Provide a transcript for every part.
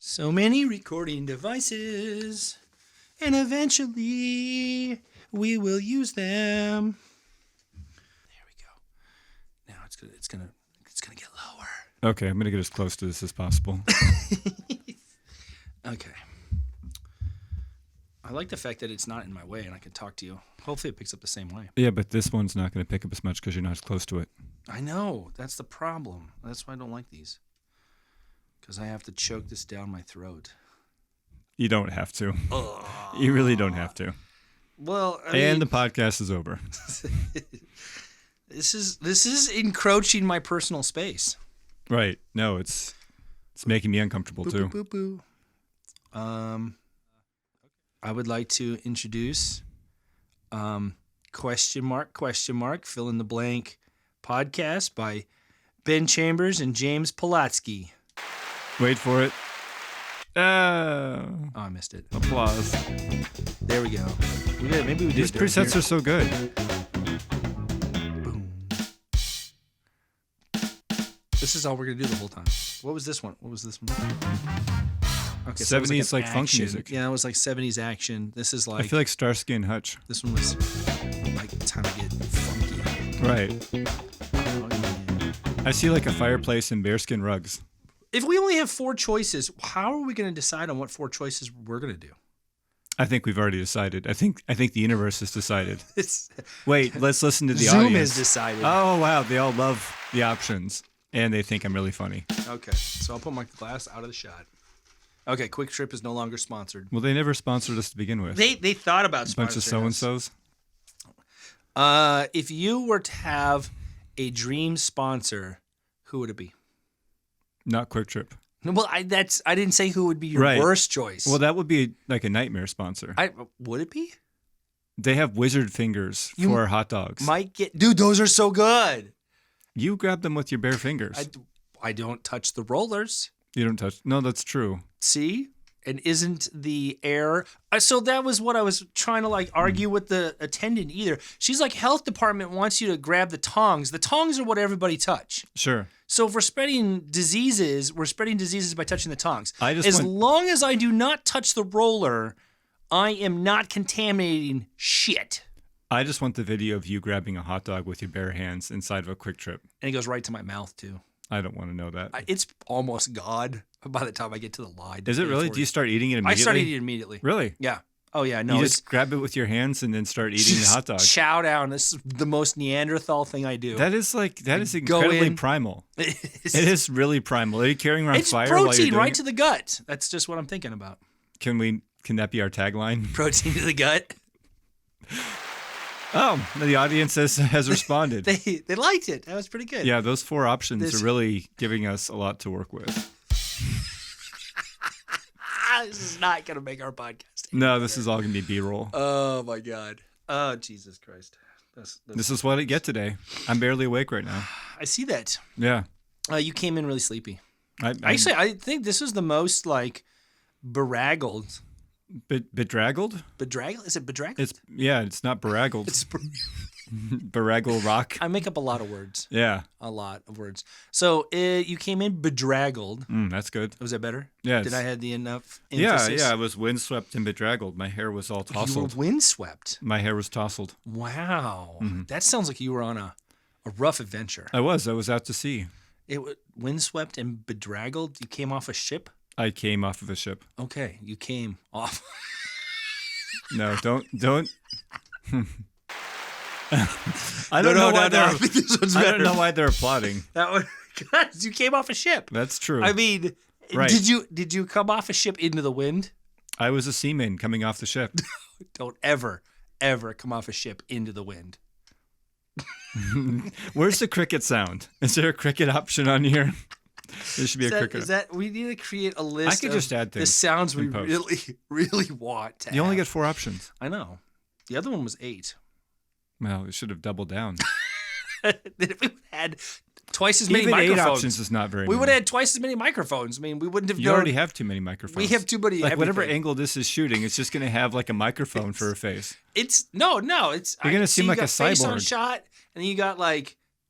So many recording devices, and eventually we will use them. There we go. Now it's gonna get lower. Okay, I'm gonna get as close to this as possible. Okay. I like the fact that it's not in my way and I can talk to you. Hopefully it picks up the same way. Yeah, but this one's not gonna pick up as much because you're not as close to it. I know. That's the problem. That's why I don't like these. Because I have to choke this down my throat. You don't have to. You really don't have to. Well, and the podcast is over. This is encroaching my personal space. Right. No, it's making me uncomfortable too. Boo, boo, boo. I would like to introduce question mark fill in the blank podcast by Ben Chambers and James Polatsky. Wait for it. Oh, I missed it. Applause. There we go. Maybe we did. These presets are so good. Boom. This is all we're gonna do the whole time. What was this one? Okay, so 70s like funk music. Yeah, it was like 70s action. This is like I feel like Starsky and Hutch. This one was like time to get funky. Right. Oh, yeah. I see like a fireplace and bearskin rugs. If we only have 4 choices, how are we going to decide on what 4 choices we're going to do? I think we've already decided. I think the universe has decided. Wait, let's listen to the Zoom audience. has decided. Oh wow, they all love the options and they think I'm really funny. Okay, so I'll put my glass out of the shot. Okay, Quick Trip is no longer sponsored. Well, they never sponsored us to begin with. They thought about sponsoring a bunch of so-and-sos. If you were to have a dream sponsor, who would it be? Not Quick Trip. Well, I didn't say who would be your worst choice. Well, that would be like a nightmare sponsor. Would it be? They have wizard fingers for hot dogs. Dude, those are so good. You grab them with your bare fingers. I don't touch the rollers. You don't touch. No, that's true. See? And isn't the air... So that was what I was trying to argue with the attendant either. She's like, health department wants you to grab the tongs. The tongs are what everybody touch. Sure. So if we're spreading diseases by touching the tongs. As long as I do not touch the roller, I am not contaminating shit. I just want the video of you grabbing a hot dog with your bare hands inside of a Quick Trip. And it goes right to my mouth, too. I don't want to know that. It's almost God by the time I get to the line. Is it really? Do you start eating it immediately? I start eating it immediately. Really? Yeah. Oh, yeah. No, you just grab it with your hands and then start eating the hot dog. Chow down. This is the most Neanderthal thing I do. That is incredibly primal. It is really primal. Are you carrying around fire while you're doing protein right to the gut. That's just what I'm thinking about. Can that be our tagline? Protein to the gut. Oh, the audience has responded. They liked it. That was pretty good. Yeah, those 4 options are really giving us a lot to work with. This is not going to make our podcast. No, this is all going to be B-roll. Oh, my God. Oh, Jesus Christ. This is what I get today. I'm barely awake right now. I see that. Yeah. You came in really sleepy. I think this is the most, beraggled. Bedraggled? Bedraggled? Is it bedraggled? It's not beraggled. It's Beraggle rock. I make up a lot of words. Yeah. A lot of words. So you came in bedraggled. That's good. Was that better? Yeah. Did I have the enough emphasis? Yeah. I was windswept and bedraggled. My hair was all tousled. You were windswept? My hair was tousled. Wow. Mm-hmm. That sounds like you were on a rough adventure. I was out to sea. Windswept and bedraggled? You came off a ship? I came off of a ship. Okay, you came off. No, don't. I don't know why they're applauding. That one, because you came off a ship. That's true. I mean, right. Did you come off a ship into the wind? I was a seaman coming off the ship. Don't ever come off a ship into the wind. Where's the cricket sound? Is there a cricket option on here? There should be a cricket. We need to create a list. I could just add things. The sounds we really, really want to. You only get 4 options. I know. The other one was 8. Well, we should have doubled down. If we had twice as many microphones. 8 options is not very many. We would have had twice as many microphones. I mean, we wouldn't have. You already have too many microphones. We have too many. Whatever angle this is shooting, it's just going to have a microphone for a face. It's no. It's you're going to seem like a cyborg. Face on shot, and then you got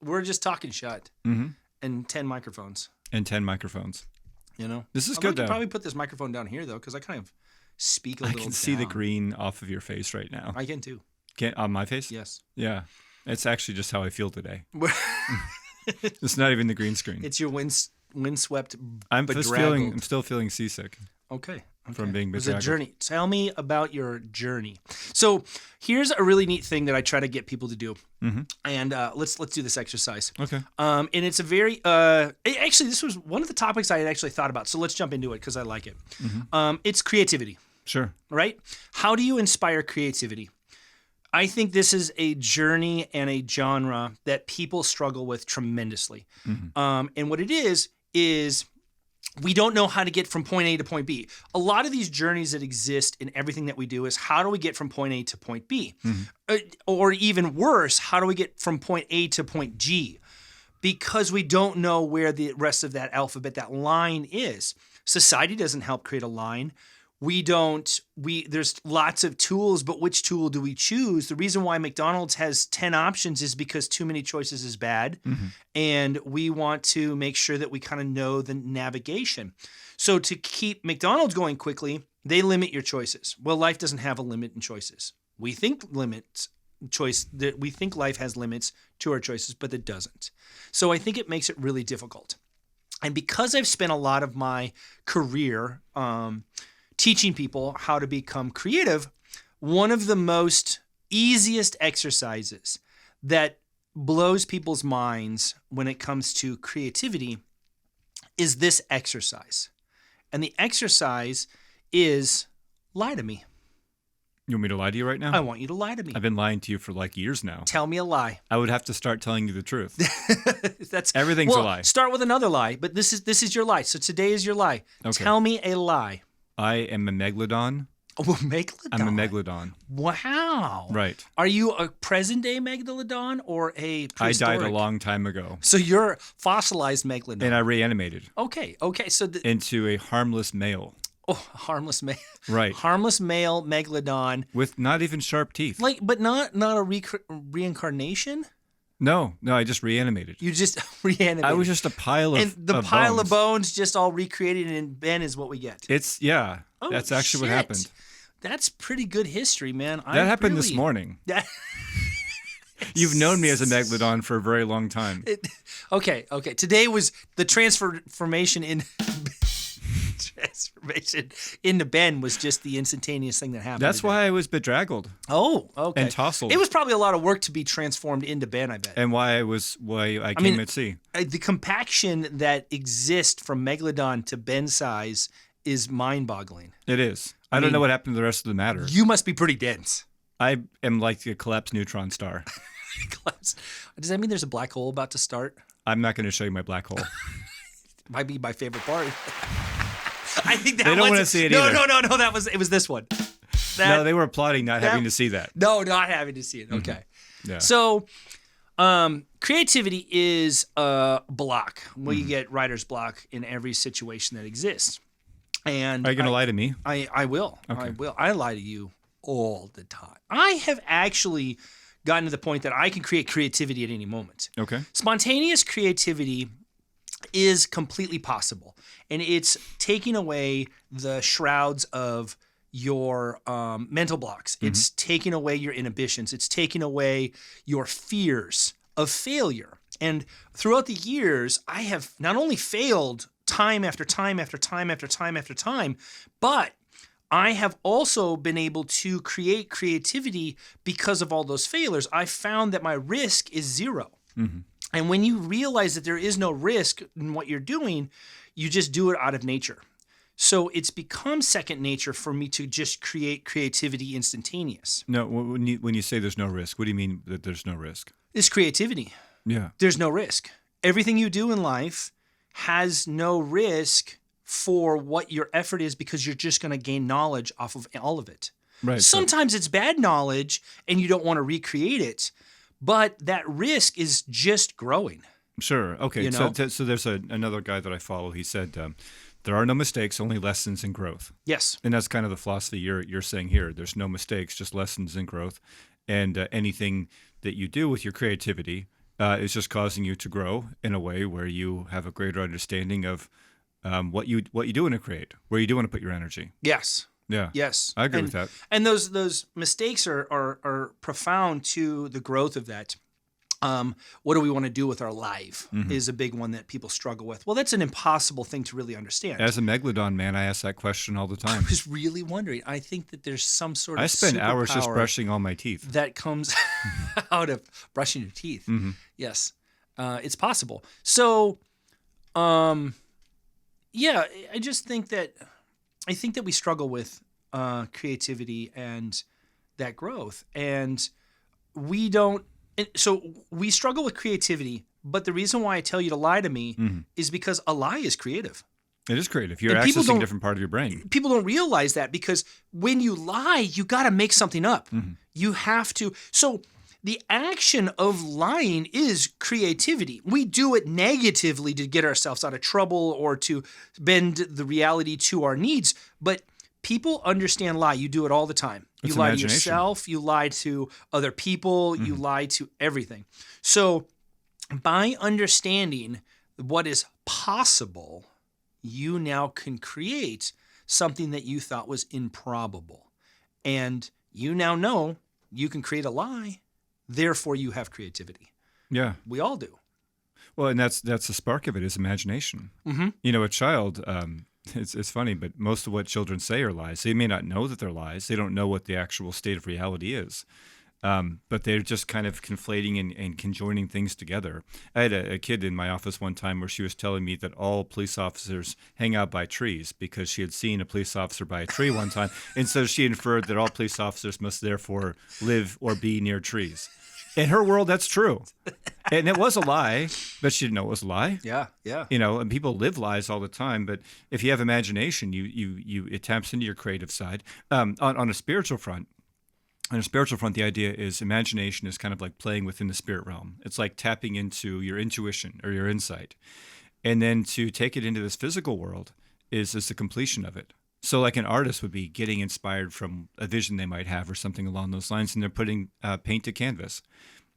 we're just talking shot, and 10 microphones. And 10 microphones. You know, This is Although good, I could though. probably put this microphone down here though, because I kind of speak a I little. can see the down. green off of your face right now. I can too. On my face? Yes. Yeah. It's actually just how I feel today. It's not even the green screen. It's your windswept. I'm bedraggled. still feeling seasick Okay. from being It was a bedraggled. journey. Tell me about your journey. So here's a really neat thing that I try to get people to do, and let's do this exercise. Okay. And it's a very actually this was one of the topics I had actually thought about. So let's jump into it because I like it. It's creativity, Sure. right? How do you inspire creativity? I think this is a journey and a genre that people struggle with tremendously. And what it is we don't know how to get from point A to point B. A lot of these journeys that exist in everything that we do is how do we get from point A to point B? Or even worse, how do we get from point A to point G? Because we don't know where the rest of that alphabet, that line is. Society doesn't help create a line. There's lots of tools, but which tool do we choose? The reason why McDonald's has 10 options is because too many choices is bad. And we want to make sure that we kind of know the navigation. So to keep McDonald's going quickly, they limit your choices. Well, life doesn't have a limit in choices. We think we think life has limits to our choices, but it doesn't. So I think it makes it really difficult. And because I've spent a lot of my career, teaching people how to become creative, one of the most easiest exercises that blows people's minds when it comes to creativity is this exercise. And the exercise is lie to me. You want me to lie to you right now? I want you to lie to me. I've been lying to you for like years now. Tell me a lie. I would have to start telling you the truth. That's Everything's a lie. Start with another lie, but this is your lie. So today is your lie. Okay. Tell me a lie. I am a megalodon. Oh, megalodon. I'm a megalodon. Wow. Right. Are you a present day megalodon or a prehistoric? I died a long time ago. So you're fossilized megalodon. And I reanimated. Okay. So into a harmless male. Harmless male. Right. Harmless male megalodon with not even sharp teeth. But not a reincarnation. No, I just reanimated. You just reanimated. I was just a pile of and the pile of bones just all recreated, and Ben is what we get. That's actually what happened. That's pretty good history, man. That happened this morning. You've known me as a megalodon for a very long time. Okay. Today was the transformation into Ben was just the instantaneous thing that happened. That's why I was bedraggled. Oh, okay. And tousled. It was probably a lot of work to be transformed into Ben, I bet. And why I came at sea. The compaction that exists from megalodon to Ben size is mind-boggling. It is. I don't know what happened to the rest of the matter. You must be pretty dense. I am like a collapsed neutron star. Does that mean there's a black hole about to start? I'm not going to show you my black hole. Might be my favorite part. I think that they don't want to see it either. No. It was this one. No, they were applauding not having to see that. No, not having to see it. Okay. Yeah. So, creativity is a block. You get writer's block in every situation that exists. And are you going to lie to me? I will. Okay. I will. I lie to you all the time. I have actually gotten to the point that I can create creativity at any moment. Okay. Spontaneous creativity is completely possible. And it's taking away the shrouds of your mental blocks. It's taking away your inhibitions. It's taking away your fears of failure. And throughout the years, I have not only failed time after time after time after time after time, but I have also been able to create creativity because of all those failures. I found that my risk is zero. And when you realize that there is no risk in what you're doing, you just do it out of nature. So it's become second nature for me to just create creativity instantaneous. No, when you say there's no risk, what do you mean that there's no risk? It's creativity. Yeah. There's no risk. Everything you do in life has no risk for what your effort is because you're just going to gain knowledge off of all of it. Right. Sometimes it's bad knowledge and you don't want to recreate it, but that risk is just growing. Sure. Okay. You know? So there's another guy that I follow. He said, there are no mistakes, only lessons and growth. Yes. And that's kind of the philosophy you're saying here. There's no mistakes, just lessons and growth. And anything that you do with your creativity is just causing you to grow in a way where you have a greater understanding of what you do want to create, where you do want to put your energy. Yes. Yeah. Yes. I agree with that. And those mistakes are profound to the growth of that. What do we want to do with our life is a big one that people struggle with. Well, that's an impossible thing to really understand. As a megalodon man, I ask that question all the I time. was really wondering. I think that there's some sort of I spend hours just superpower brushing all my teeth. that comes out of brushing your teeth. Yes, it's possible. So, yeah, I just think that we struggle with creativity and that growth, and we don't. And so we struggle with creativity, but the reason why I tell you to lie to me is because a lie is creative. It is creative. You're And people accessing a don't- different part of your brain. People don't realize that because when you lie, you got to make something up. You have to. So the action of lying is creativity. We do it negatively to get ourselves out of trouble or to bend the reality to our needs. But people understand lie. You do it all the time. You It's lie to imagination. yourself. You lie to other people. You lie to everything. So by understanding what is possible, you now can create something that you thought was improbable. And you now know you can create a lie. Therefore, you have creativity. Yeah. We all do. Well, and that's the spark of it is imagination. You know, a child, it's funny, but most of what children say are lies. They may not know that they're lies. They don't know what the actual state of reality is. But they're just kind of conflating and conjoining things together. I had a kid in my office one time where she was telling me that all police officers hang out by trees because she had seen a police officer by a tree one time. And so she inferred that all police officers must therefore live or be near trees. In her world, that's true. And it was a lie, but she didn't know it was a lie. Yeah, yeah. You know, and people live lies all the time, but if you have imagination, it taps into your creative side. On a spiritual front, the idea is imagination is kind of like playing within the spirit realm. It's like tapping into your intuition or your insight. And then to take it into this physical world is the completion of it. So like an artist would be getting inspired from a vision they might have or something along those lines, and they're putting paint to canvas.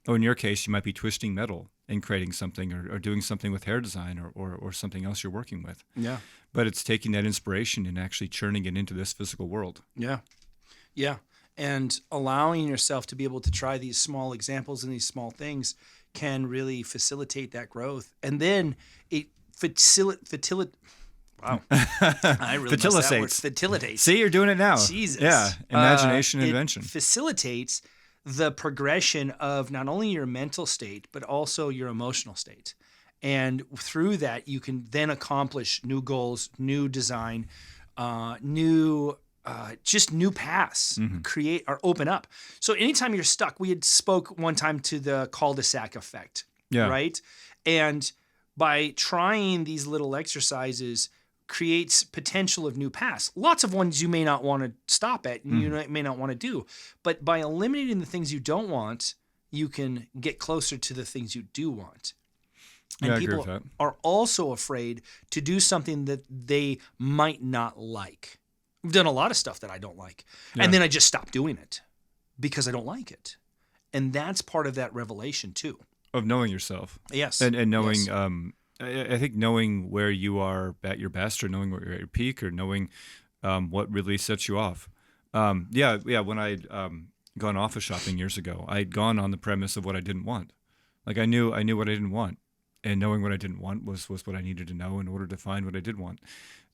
Or in your case, you might be twisting metal and creating something or doing something with hair design or something else you're working with. Yeah. But it's taking that inspiration and actually churning it into this physical world. Yeah. Yeah. And allowing yourself to be able to try these small examples and these small things can really facilitate that growth. And then it wow. I really messed that word. Facilitates. See, you're doing it now. Jesus. Yeah. Imagination and invention. It facilitates the progression of not only your mental state, but also your emotional state. And through that, you can then accomplish new goals, new design, new paths, create or open up. So anytime you're stuck, we had spoke one time to the cul-de-sac effect, right? And by trying these little exercises creates potential of new paths. Lots of ones you may not want to stop at and you may not want to do. But by eliminating the things you don't want, you can get closer to the things you do want. And I agree people with that. are also afraid to do something that they might not like. I've done a lot of stuff that I don't like. Yeah. And then I just stop doing it because I don't like it. And that's part of that revelation too. Of knowing yourself. Yes. And knowing, Yes. I think knowing where you are at your best or knowing where you're at your peak or knowing what really sets you off. When I'd gone office shopping years ago, I'd gone on the premise of what I didn't want. Like I knew what I didn't want. And knowing what I didn't want was what I needed to know in order to find what I did want.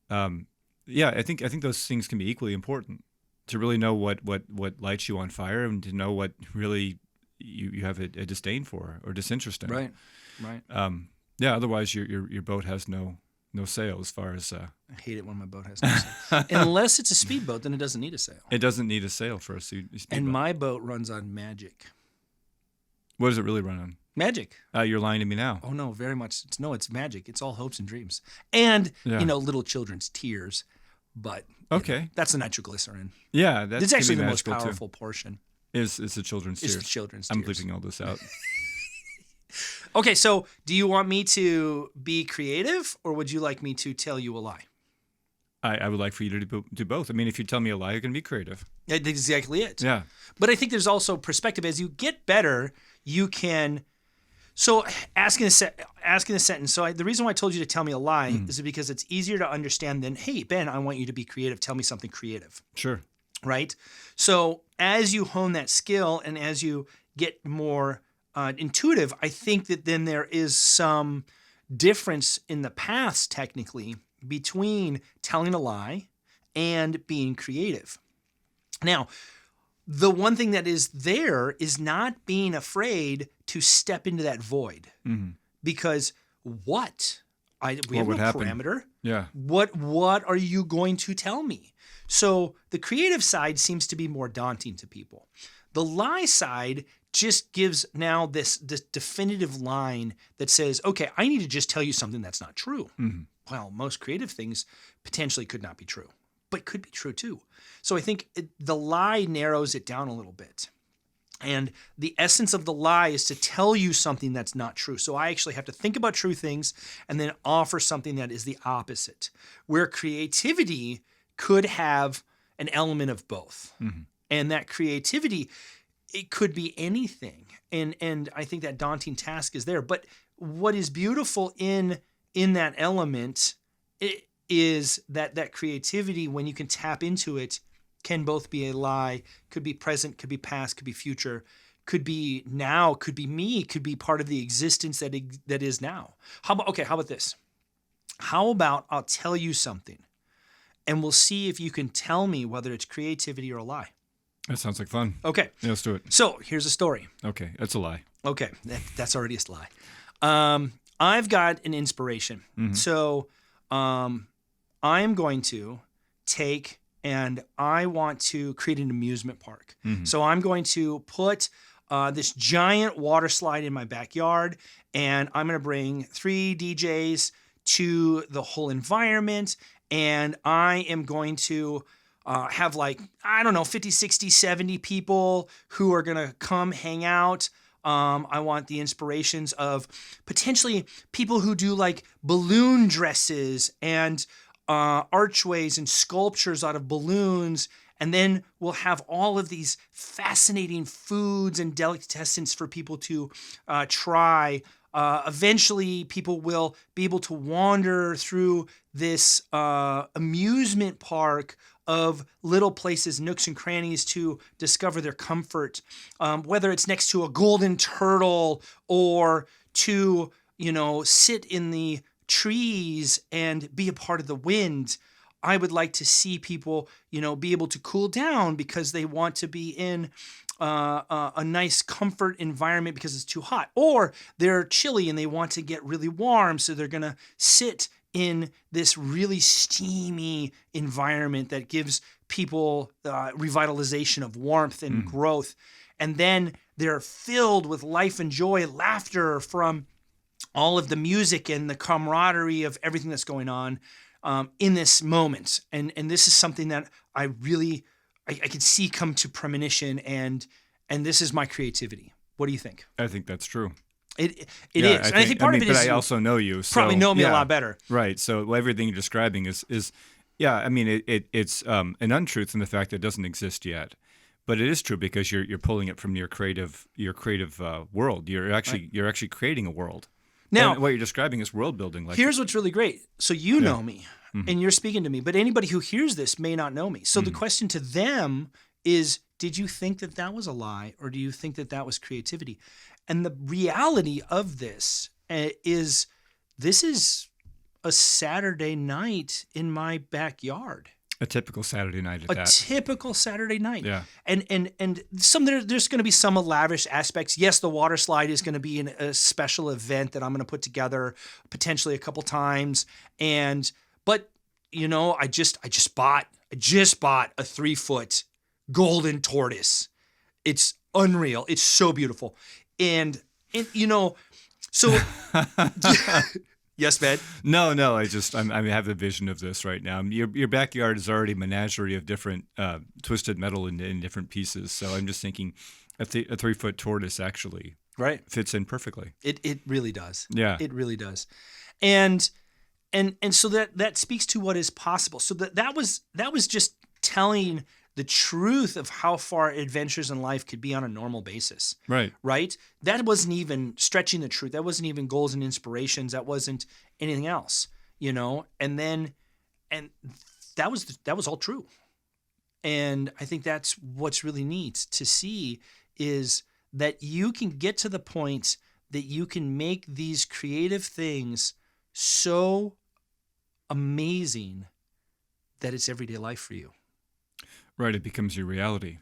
I think those things can be equally important to really know what lights you on fire and to know what really you have a disdain for or disinterest in. Right. Otherwise your boat has no sail as far as. I hate it when my boat has no sail. Unless it's a speedboat, then it doesn't need a sail. It doesn't need a sail for a speedboat. And my boat runs on magic. What does it really run on? Magic. You're lying to me now. Oh no, very much. It's magic. It's all hopes and dreams, and little children's tears. But okay, that's the nitroglycerin. Yeah, that's it's actually the most magical, powerful portion. Is the children's tears? It's the children's I'm tears. bleeping all this out. Okay, so do you want me to be creative, or would you like me to tell you a lie? I would like for you to do both. I mean, if you tell me a lie, you're going to be creative. That's exactly it. Yeah. But I think there's also perspective. As you get better, you can. So asking a sentence. So the reason why I told you to tell me a lie is because it's easier to understand than, hey, Ben, I want you to be creative. Tell me something creative. Sure. Right? So as you hone that skill and as you get more intuitive, I think that then there is some difference in the paths technically between telling a lie and being creative. Now, the one thing that is there is not being afraid to step into that void, because we have no parameter. Yeah. What are you going to tell me? So the creative side seems to be more daunting to people. The lie side just gives now this definitive line that says, okay, I need to just tell you something that's not true. Well, most creative things potentially could not be true, but could be true too. So I think the lie narrows it down a little bit. And the essence of the lie is to tell you something that's not true. So I actually have to think about true things and then offer something that is the opposite, where creativity could have an element of both. And that creativity, it could be anything. And I think that daunting task is there. But what is beautiful in that element is that creativity, when you can tap into it, can both be a lie, could be present, could be past, could be future, could be now, could be me, could be part of the existence that is now. How about this? How about I'll tell you something and we'll see if you can tell me whether it's creativity or a lie. That sounds like fun. Okay. Yeah, let's do it. So here's a story. Okay, that's a lie. Okay, that's already a lie. I've got an inspiration. So I'm going to take and I want to create an amusement park. So I'm going to put this giant water slide in my backyard, and I'm going to bring 3 DJs to the whole environment, and I am going to have 50, 60, 70 people who are going to come hang out. I want the inspirations of potentially people who do like balloon dresses and archways and sculptures out of balloons. And then we'll have all of these fascinating foods and delicatessens for people to try. Eventually, people will be able to wander through this amusement park of little places, nooks and crannies to discover their comfort, whether it's next to a golden turtle or to, sit in the trees and be a part of the wind. I would like to see people, be able to cool down because they want to be in a nice comfort environment because it's too hot, or they're chilly and they want to get really warm. So they're going to sit in this really steamy environment that gives people revitalization of warmth and growth. And then they're filled with life and joy, laughter from all of the music and the camaraderie of everything that's going on in this moment. And this is something that I can see come to premonition, and this is my creativity. What do you think? I think that's true. It is. I think part of it is. But I also know you. So, probably know me a lot better. Right. So everything you're describing is it's an untruth in the fact that it doesn't exist yet. But it is true because you're pulling it from your creative world. You're actually creating a world. Now, and what you're describing is world building. Here's what's really great. So you know me, and you're speaking to me, but anybody who hears this may not know me. So the question to them is, did you think that was a lie, or do you think that was creativity? And the reality of this is a Saturday night in my backyard. A typical Saturday night at that. A typical Saturday night. Yeah. And there's going to be some lavish aspects. Yes, the water slide is going to be a special event that I'm going to put together potentially a couple times. But I just bought a 3-foot golden tortoise. It's unreal. It's so beautiful. And so yes, man. No. I have the vision of this right now. Your backyard is already a menagerie of different twisted metal in different pieces. So I'm just thinking a 3-foot tortoise actually fits in perfectly. It really does. Yeah, it really does. And so that speaks to what is possible. So that was just telling the truth of how far adventures in life could be on a normal basis. Right. Right? That wasn't even stretching the truth. That wasn't even goals and inspirations. That wasn't anything else, And that was all true. And I think that's what's really neat to see is that you can get to the point that you can make these creative things so amazing that it's everyday life for you. Right. It becomes your reality.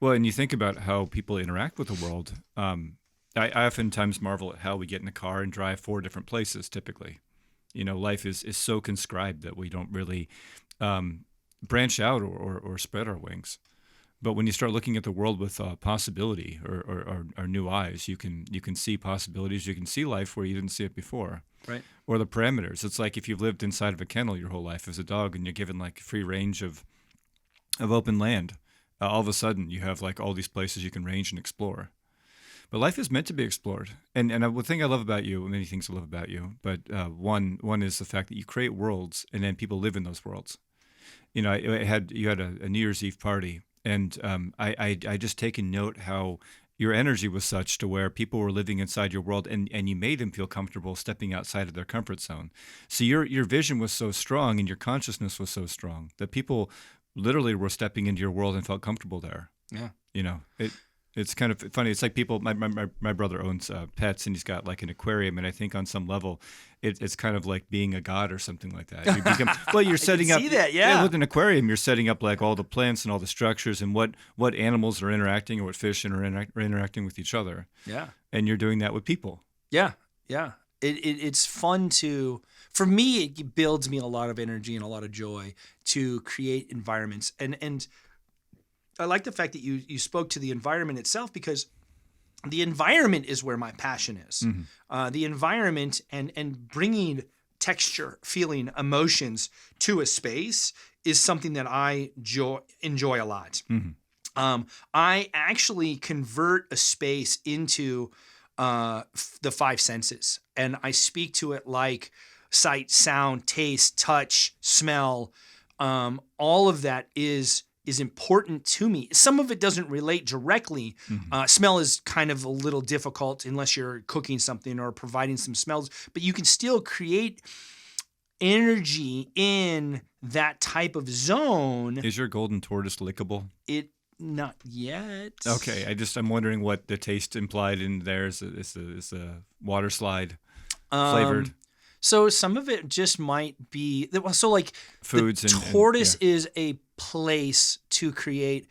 Well, and you think about how people interact with the world. I oftentimes marvel at how we get in a car and drive 4 different places typically. Life is so conscribed that we don't really branch out or spread our wings. But when you start looking at the world with possibility or new eyes, you can see possibilities. You can see life where you didn't see it before. Right. Or the parameters. It's like if you've lived inside of a kennel your whole life as a dog and you're given like free range of open land, all of a sudden you have like all these places you can range and explore. But life is meant to be explored. And the thing I love about you, many things I love about you, but one is the fact that you create worlds and then people live in those worlds. You had a New Year's Eve party, and I just taken note how your energy was such to where people were living inside your world, and you made them feel comfortable stepping outside of their comfort zone. So your vision was so strong and your consciousness was so strong that people literally were stepping into your world and felt comfortable there. Yeah. It's kind of funny. It's like people. My brother owns pets, and he's got like an aquarium. And I think on some level, it's kind of like being a god or something like that. You become you're setting up. See that, yeah. With an aquarium, you're setting up like all the plants and all the structures and what animals are interacting or what fish are interacting with each other. Yeah. And you're doing that with people. Yeah. Yeah. It's fun for me. It builds me a lot of energy and a lot of joy to create environments and. I like the fact that you spoke to the environment itself because the environment is where my passion is. Mm-hmm. The environment and bringing texture, feeling, emotions to a space is something that I enjoy a lot. Mm-hmm. I actually convert a space into the 5 senses, and I speak to it like sight, sound, taste, touch, smell. All of that is important to me. Some of it doesn't relate directly. Mm-hmm. Smell is kind of a little difficult unless you're cooking something or providing some smells, but you can still create energy in that type of zone. Is your golden tortoise lickable? Not yet. Okay, I'm wondering what the taste implied in there is a water slide flavored. So some of it just might be like foods. The tortoise is a place to create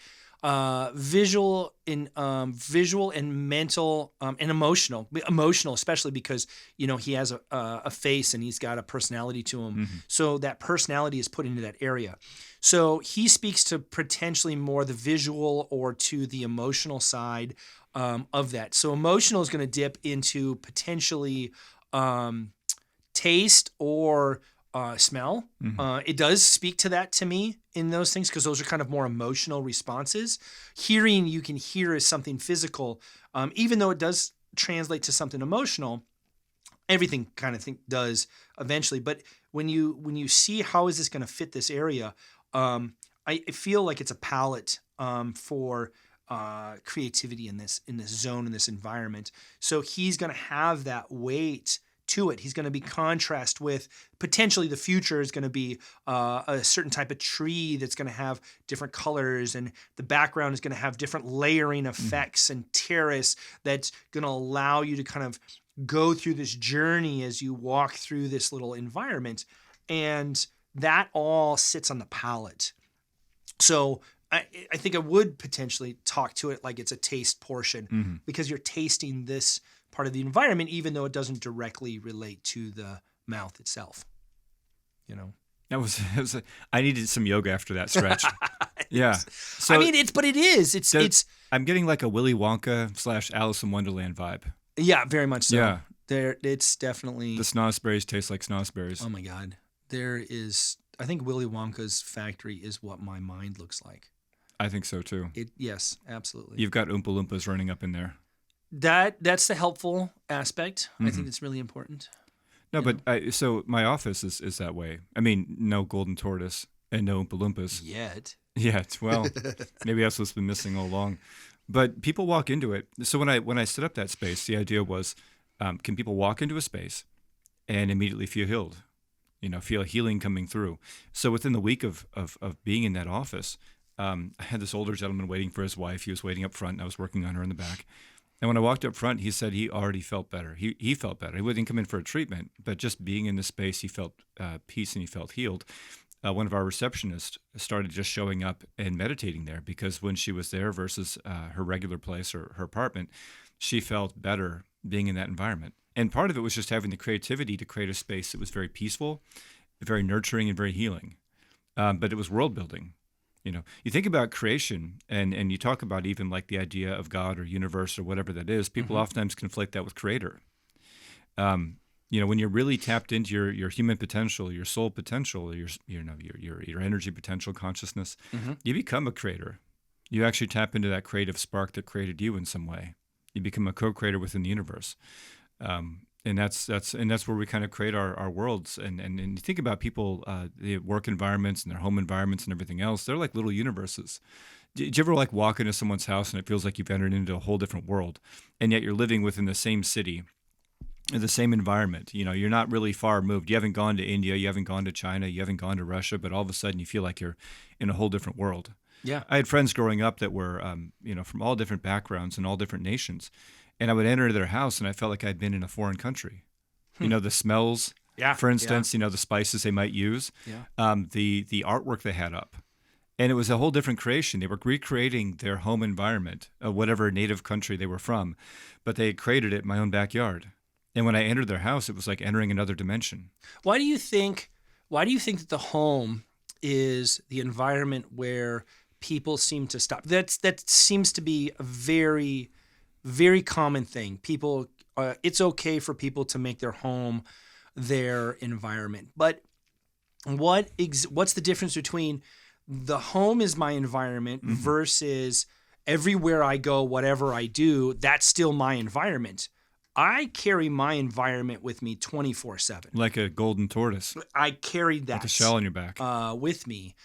visual and mental and emotional, especially because he has a face and he's got a personality to him. Mm-hmm. So that personality is put into that area. So he speaks to potentially more the visual or to the emotional side of that. So emotional is going to dip into potentially taste or smell. Mm-hmm. It does speak to that to me in those things because those are kind of more emotional responses. Hearing, you can hear as something physical, even though it does translate to something emotional. Everything kind of does eventually. But when you see how is this going to fit this area, I feel like it's a palette for creativity in this zone, in this environment. So he's going to have that weight to it. He's going to be contrast with potentially the future is going to be a certain type of tree that's going to have different colors, and the background is going to have different layering effects and terrace that's going to allow you to kind of go through this journey as you walk through this little environment. And that all sits on the palette. So I think I would potentially talk to it like it's a taste portion because you're tasting this part of the environment, even though it doesn't directly relate to the mouth itself. I needed some yoga after that stretch. Yeah. So, I mean, it is. I'm getting like a Willy Wonka / Alice in Wonderland vibe. Yeah, very much so. Yeah. It's definitely. The snozzberries taste like snozzberries. Oh my God. I think Willy Wonka's factory is what my mind looks like. I think so too. Yes, absolutely. You've got Oompa Loompas running up in there. That's the helpful aspect. I think it's really important. No, but so my office is that way. I mean, no golden tortoise and no Oompa Loompas. Yet. Yeah, well, maybe that's what's been missing all along. But people walk into it. So when I set up that space, the idea was, can people walk into a space and immediately feel healed? Feel healing coming through. So within the week of being in that office, I had this older gentleman waiting for his wife. He was waiting up front, and I was working on her in the back. And when I walked up front, he said he already felt better. He felt better. He wouldn't come in for a treatment, but just being in the space, he felt peace and he felt healed. One of our receptionists started just showing up and meditating there, because when she was there versus her regular place or her apartment, she felt better being in that environment. And part of it was just having the creativity to create a space that was very peaceful, very nurturing, and very healing. But it was world building. You think about creation, and you talk about even like the idea of God or universe or whatever that is. People oftentimes conflate that with creator. When you're really tapped into your human potential, your soul potential, your energy potential, consciousness, you become a creator. You actually tap into that creative spark that created you in some way. You become a co-creator within the universe. And that's where we kind of create our worlds. And you think about people, the work environments and their home environments and everything else, they're like little universes. Did you ever like walk into someone's house and it feels like you've entered into a whole different world, and yet you're living within the same city, in the same environment? You're not really far moved. You haven't gone to India, you haven't gone to China, you haven't gone to Russia, but all of a sudden you feel like you're in a whole different world. Yeah. I had friends growing up that were, from all different backgrounds and all different nations. And I would enter their house and I felt like I'd been in a foreign country. The smells, for instance, the spices they might use, the artwork they had up. And it was a whole different creation. They were recreating their home environment, whatever native country they were from, but they had created it in my own backyard. And when I entered their house, it was like entering another dimension. Why do you think that the home is the environment where people seem to stop? That seems to be a very, very common thing. People, it's okay for people to make their home their environment. But what's the difference between the home is my environment versus everywhere I go, whatever I do, that's still my environment? I carry my environment with me 24/7. Like a golden tortoise. I carried that. Like a shell on your back. With me.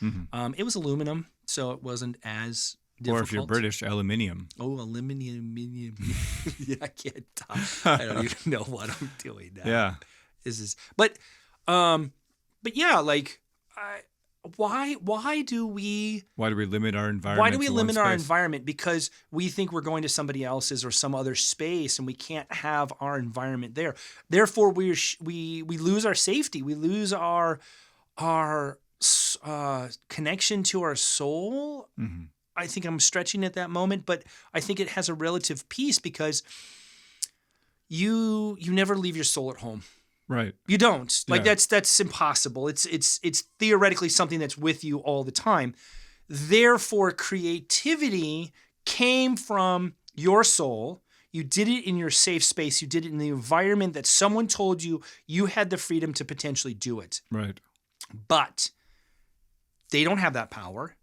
It was aluminum, so it wasn't as difficult. Or if you're British, aluminium. Oh, aluminium. Yeah, I can't talk. I don't even know what I'm doing now. Yeah. But yeah, like, why do we limit our environment? Why do we limit our environment? Because we think we're going to somebody else's or some other space, and we can't have our environment there. Therefore, we lose our safety. We lose our connection to our soul. I think I'm stretching at that moment, but I think it has a relative peace because you never leave your soul at home. Right. You don't. Like, that's impossible. It's theoretically something that's with you all the time. Therefore, creativity came from your soul. You did it in your safe space. You did it in the environment that someone told you had the freedom to potentially do it. Right. But they don't have that power.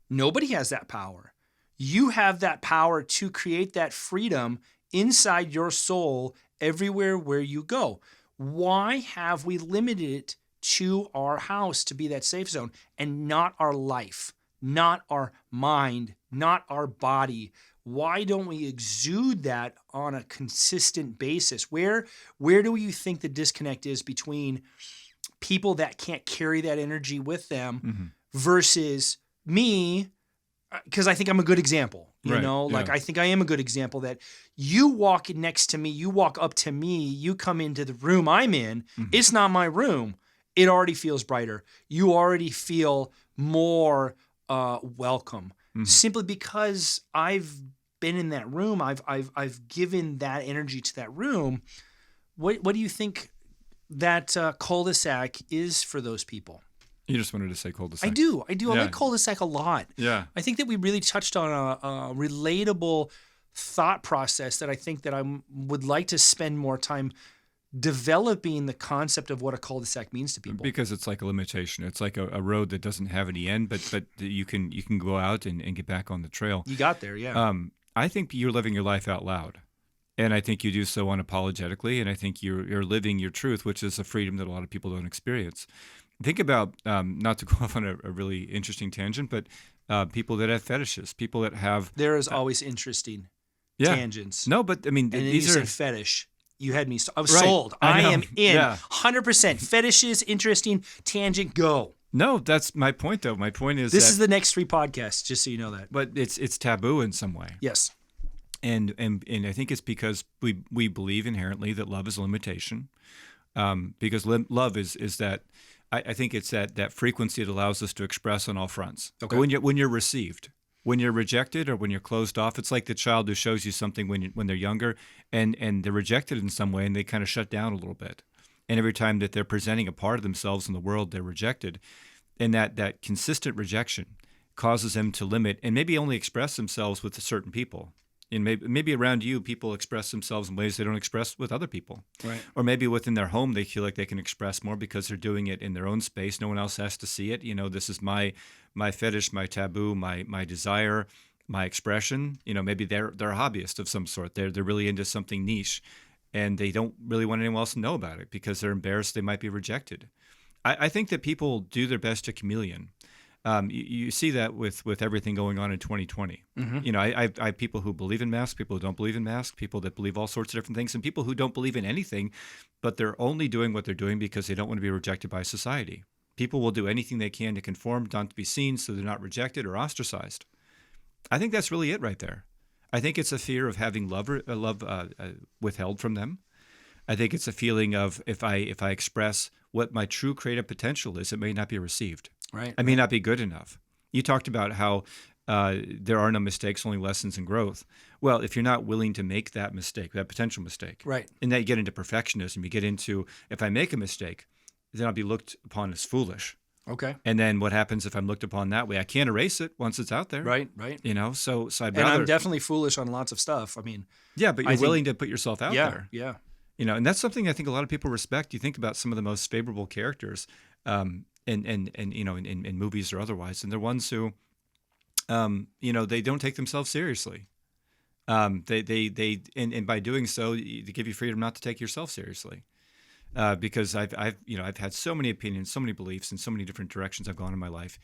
Nobody has that power. You have that power to create that freedom inside your soul everywhere where you go. Why have we limited it to our house to be that safe zone and not our life, not our mind, not our body? Why don't we exude that on a consistent basis? Where do you think the disconnect is between people that can't carry that energy with them versus me? Because I think I'm a good example, I think I am a good example that you walk next to me, you walk up to me, you come into the room I'm in. It's not my room. It already feels brighter. You already feel more welcome simply because I've been in that room. I've given that energy to that room. What do you think that cul-de-sac is for those people? You just wanted to say cul-de-sac. I do. I like cul-de-sac a lot. Yeah. I think that we really touched on a relatable thought process that I think that I would like to spend more time developing the concept of what a cul-de-sac means to people. Because it's like a limitation. It's like a road that doesn't have any end, but you can go out and get back on the trail. You got there, yeah. I think you're living your life out loud. And I think you do so unapologetically, and I think you're living your truth, which is a freedom that a lot of people don't experience. Think about, not to go off on a really interesting tangent, but people that have fetishes, people that have, There is always interesting yeah. tangents. No, but I mean, And then these you are said fetish. You had me. I was Right. sold. I I know. am in. Yeah. 100%. Fetishes, interesting, tangent, go. no. That's my point, though. My point is This that, is the next 3 podcasts, just so you know that. but it's taboo in some way, Yes. and I think it's because we believe inherently that love is a limitation, because love is that. I think it's that frequency that allows us to express on all fronts. Okay. When you're received, when you're rejected, or when you're closed off, it's like the child who shows you something when they're younger, and they're rejected in some way, and they kind of shut down a little bit. And every time that they're presenting a part of themselves in the world, they're rejected, and that consistent rejection causes them to limit and maybe only express themselves with certain people. And maybe around you, people express themselves in ways they don't express with other people. Right. Or maybe within their home, they feel like they can express more because they're doing it in their own space. No one else has to see it. This is my fetish, my taboo, my desire, my expression. Maybe they're a hobbyist of some sort. They're really into something niche, and they don't really want anyone else to know about it because they're embarrassed they might be rejected. I think that people do their best to chameleon. You see that with everything going on in 2020. Mm-hmm. I have people who believe in masks, people who don't believe in masks, people that believe all sorts of different things, and people who don't believe in anything, but they're only doing what they're doing because they don't want to be rejected by society. People will do anything they can to conform, not to be seen, so they're not rejected or ostracized. I think that's really it right there. I think it's a fear of having love withheld from them. I think it's a feeling of if I express what my true creative potential is, it may not be received. Right. I may not be good enough. You talked about how there are no mistakes, only lessons and growth. Well, if you're not willing to make that mistake, that potential mistake, Right. and then you get into perfectionism, you get into, if I make a mistake, then I'll be looked upon as foolish. Okay. And then what happens if I'm looked upon that way? I can't erase it once it's out there. Right. Right. So I'd And rather. I'm definitely foolish on lots of stuff. I mean, Yeah, but I you're think- willing to put yourself out yeah. there. Yeah. And that's something I think a lot of people respect. You think about some of the most favorable characters, in movies or otherwise, and they're ones who, they don't take themselves seriously. And by doing so, they give you freedom not to take yourself seriously. Because I've had so many opinions, so many beliefs, and so many different directions I've gone in my life,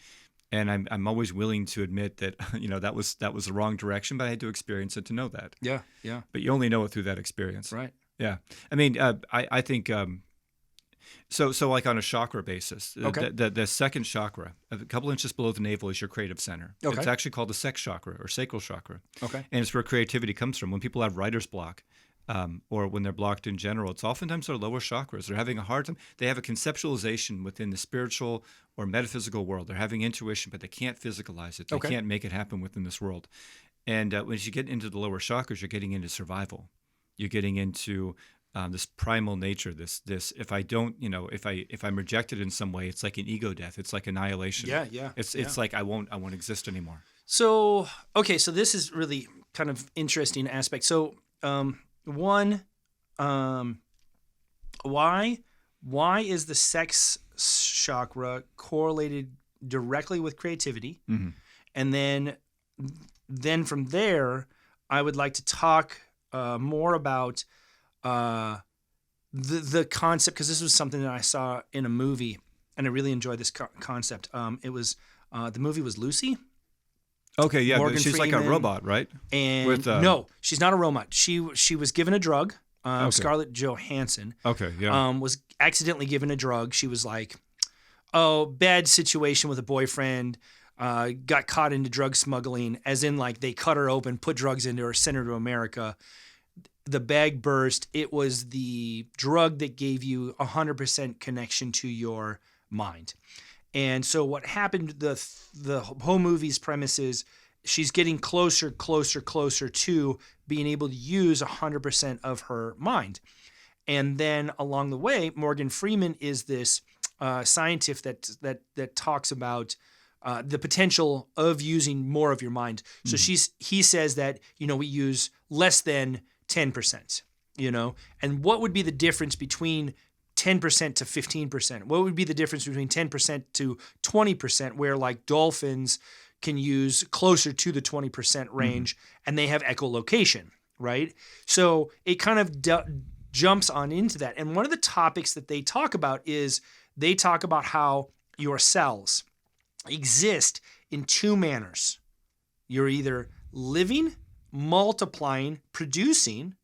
and I'm always willing to admit that that was the wrong direction, but I had to experience it to know that. Yeah. Yeah. But you only know it through that experience. Right. Yeah. I mean, I think so like on a chakra basis, Okay. the second chakra, a couple inches below the navel, is your creative center. Okay. It's actually called the sex chakra or sacral chakra. Okay. And it's where creativity comes from. When people have writer's block, or when they're blocked in general, it's oftentimes their lower chakras. They're having a hard time. They have a conceptualization within the spiritual or metaphysical world. They're having intuition, but they can't physicalize it. They Okay. can't make it happen within this world. And when you get into the lower chakras, you're getting into survival. You're getting into this primal nature. This if I don't, if I'm rejected in some way, it's like an ego death. It's like annihilation. Yeah. Yeah. It's like I won't exist anymore. So, okay, so this is really kind of interesting aspect. So, one, why is the sex chakra correlated directly with creativity? Mm-hmm. And then from there, I would like to talk more about the concept, because this was something that I saw in a movie, and I really enjoyed this concept. It was the movie was Lucy. Okay, yeah, Morgan she's like a Freeman. robot, right? And With, no, she's not a robot. She was given a drug. Okay. Scarlett Johansson Okay, yeah. was accidentally given a drug. She was like, oh, bad situation with a boyfriend. Got caught into drug smuggling, as in like they cut her open, put drugs into her, sent her to America. The bag burst. It was the drug that gave you 100% connection to your mind. And so what happened, the whole movie's premise is she's getting closer to being able to use 100% of her mind. And then along the way, Morgan Freeman is this scientist that talks about the potential of using more of your mind. So he says that, we use less than 10%, and what would be the difference between 10% to 15%? What would be the difference between 10% to 20%, where like dolphins can use closer to the 20% range and they have echolocation, right? So it kind of jumps on into that. And one of the topics that they talk about is they talk about how your cells exist in two manners. You're either living, multiplying, producing,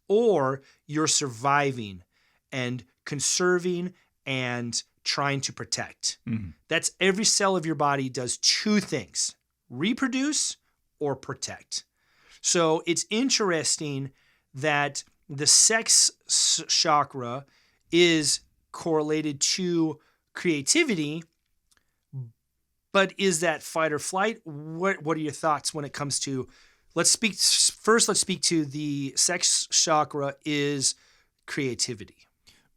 or you're surviving and conserving and trying to protect. That's every cell of your body does two things: reproduce or protect. So it's interesting that the sex chakra is correlated to creativity, but is that fight or flight? What are your thoughts when it comes to, let's speak to the sex chakra is creativity.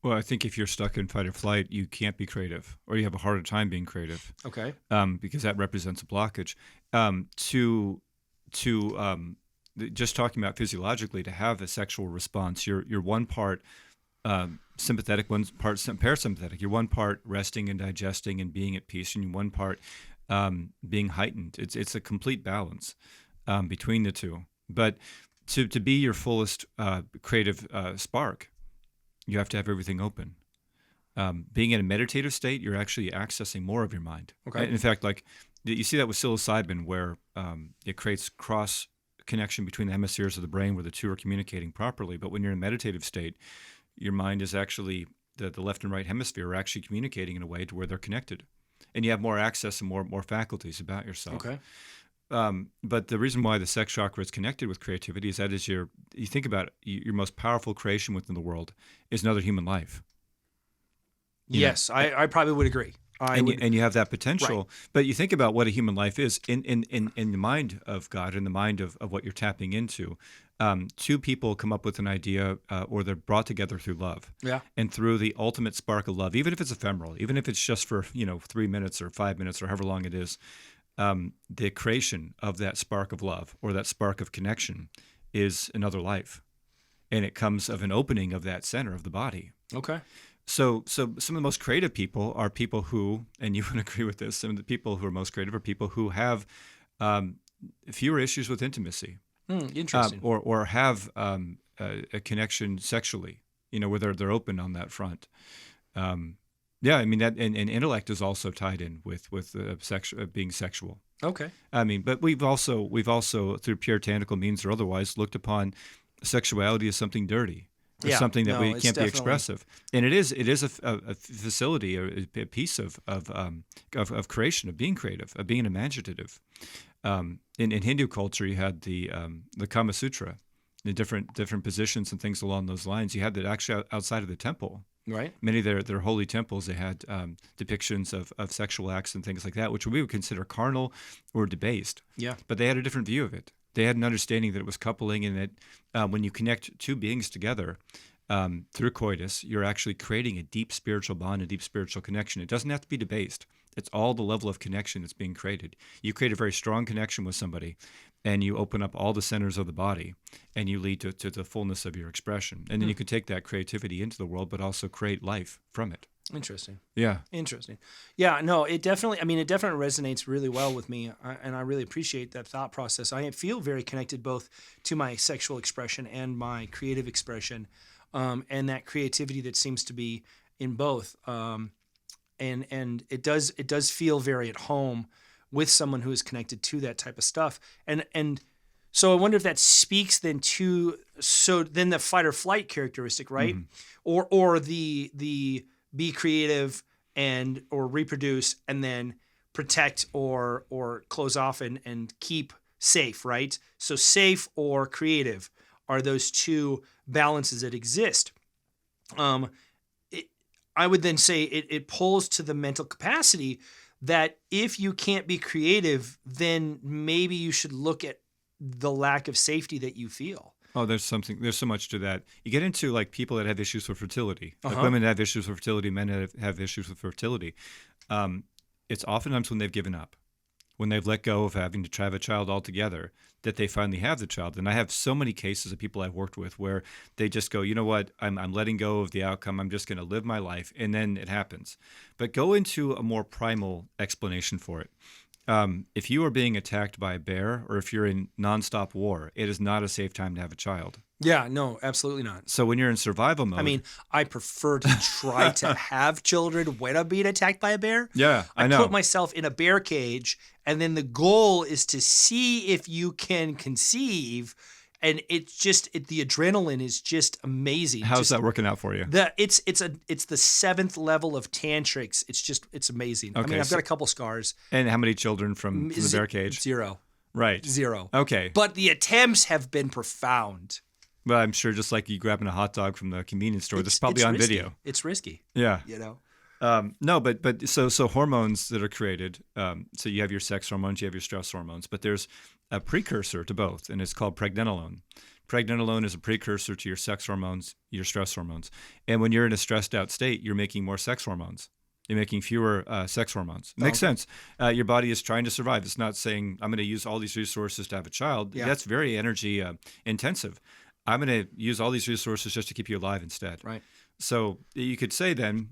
Well, I think if you're stuck in fight or flight, you can't be creative, or you have a harder time being creative. Okay. Because that represents a blockage. Just talking about physiologically, to have a sexual response, you're one part sympathetic, one part parasympathetic. You're one part resting and digesting and being at peace, and you're one part being heightened. It's a complete balance between the two. But to be your fullest creative spark, you have to have everything open. Being in a meditative state, you're actually accessing more of your mind. Okay. In fact, like you see that with psilocybin, where it creates cross connection between the hemispheres of the brain where the two are communicating properly. But when you're in a meditative state, your mind is actually, the left and right hemisphere are actually communicating in a way to where they're connected. And you have more access and more faculties about yourself. Okay. But the reason why the sex chakra is connected with creativity is that you think about it, your most powerful creation within the world is another human life. Yes, I probably would agree. And you have that potential, Right. but you think about what a human life is in the mind of God, in the mind of what you're tapping into. Two people come up with an idea, or they're brought together through love. Yeah. And through the ultimate spark of love, even if it's ephemeral, even if it's just for 3 minutes or 5 minutes or however long it is, the creation of that spark of love or that spark of connection is another life, and it comes of an opening of that center of the body. Okay. So some of the most creative people are people who, and you would agree with this, some of the people who are most creative are people who have fewer issues with intimacy. Interesting. Or have a connection sexually, where they're open on that front. Yeah, I mean that, and intellect is also tied in with being sexual. Okay. I mean, but we've also through puritanical means or otherwise looked upon sexuality as something dirty. Yeah, Something that we it's can't be definitely expressive, and it is a facility, a piece of creation, of being creative, of being imaginative. In Hindu culture, you had the Kama Sutra, the different positions and things along those lines. You had that actually outside of the temple. Right. Many of their holy temples, they had depictions of sexual acts and things like that, which we would consider carnal or debased. Yeah. But they had a different view of it. They had an understanding that it was coupling, and that when you connect two beings together through coitus, you're actually creating a deep spiritual bond, a deep spiritual connection. It doesn't have to be debased. It's all the level of connection that's being created. You create a very strong connection with somebody, and you open up all the centers of the body, and you lead to the fullness of your expression. And then you can take that creativity into the world, but also create life from it. Interesting. Yeah. Interesting. Yeah, no, it definitely resonates really well with me, and I really appreciate that thought process. I feel very connected both to my sexual expression and my creative expression, and that creativity that seems to be in both. And it does feel very at home with someone who is connected to that type of stuff. And so I wonder if that speaks then to, so then the fight or flight characteristic, right? Mm-hmm. Or the be creative and or reproduce and then protect or close off and keep safe, right? So safe or creative are those two balances that exist. I would then say it pulls to the mental capacity that if you can't be creative, then maybe you should look at the lack of safety that you feel. Oh, there's so much to that. You get into like people that have issues with fertility. Like women have issues with fertility, men have issues with fertility. It's oftentimes when they've given up, when they've let go of having to have a child altogether, that they finally have the child. And I have so many cases of people I've worked with where they just go, you know what, I'm letting go of the outcome. I'm just going to live my life. And then it happens. But go into a more primal explanation for it. If you are being attacked by a bear or if you're in nonstop war, it is not a safe time to have a child. Yeah, no, absolutely not. So when you're in survival mode, I mean, I prefer to try to have children when I'm being attacked by a bear. yeah, I know. Put myself in a bear cage, and then the goal is to see if you can conceive. And it's just the adrenaline is just amazing. How's that working out for you? It's the 7th level of tantrics. It's amazing. I Okay, mean, I've got a couple scars. And how many children from the bear cage? 0. Right. 0. Okay. But the attempts have been profound. Well, I'm sure just like you grabbing a hot dog from the convenience store, this is probably on risky. video. It's risky. Yeah. You know? No, but so hormones that are created. So you have your sex hormones, you have your stress hormones, but there's a precursor to both, and it's called pregnenolone. Pregnenolone is a precursor to your sex hormones, your stress hormones. And when you're in a stressed out state, you're making more sex hormones. You're making fewer sex hormones. Makes sense. Your body is trying to survive. It's not saying, I'm going to use all these resources to have a child. Yeah. That's very energy intensive. I'm going to use all these resources just to keep you alive instead. Right. So you could say then,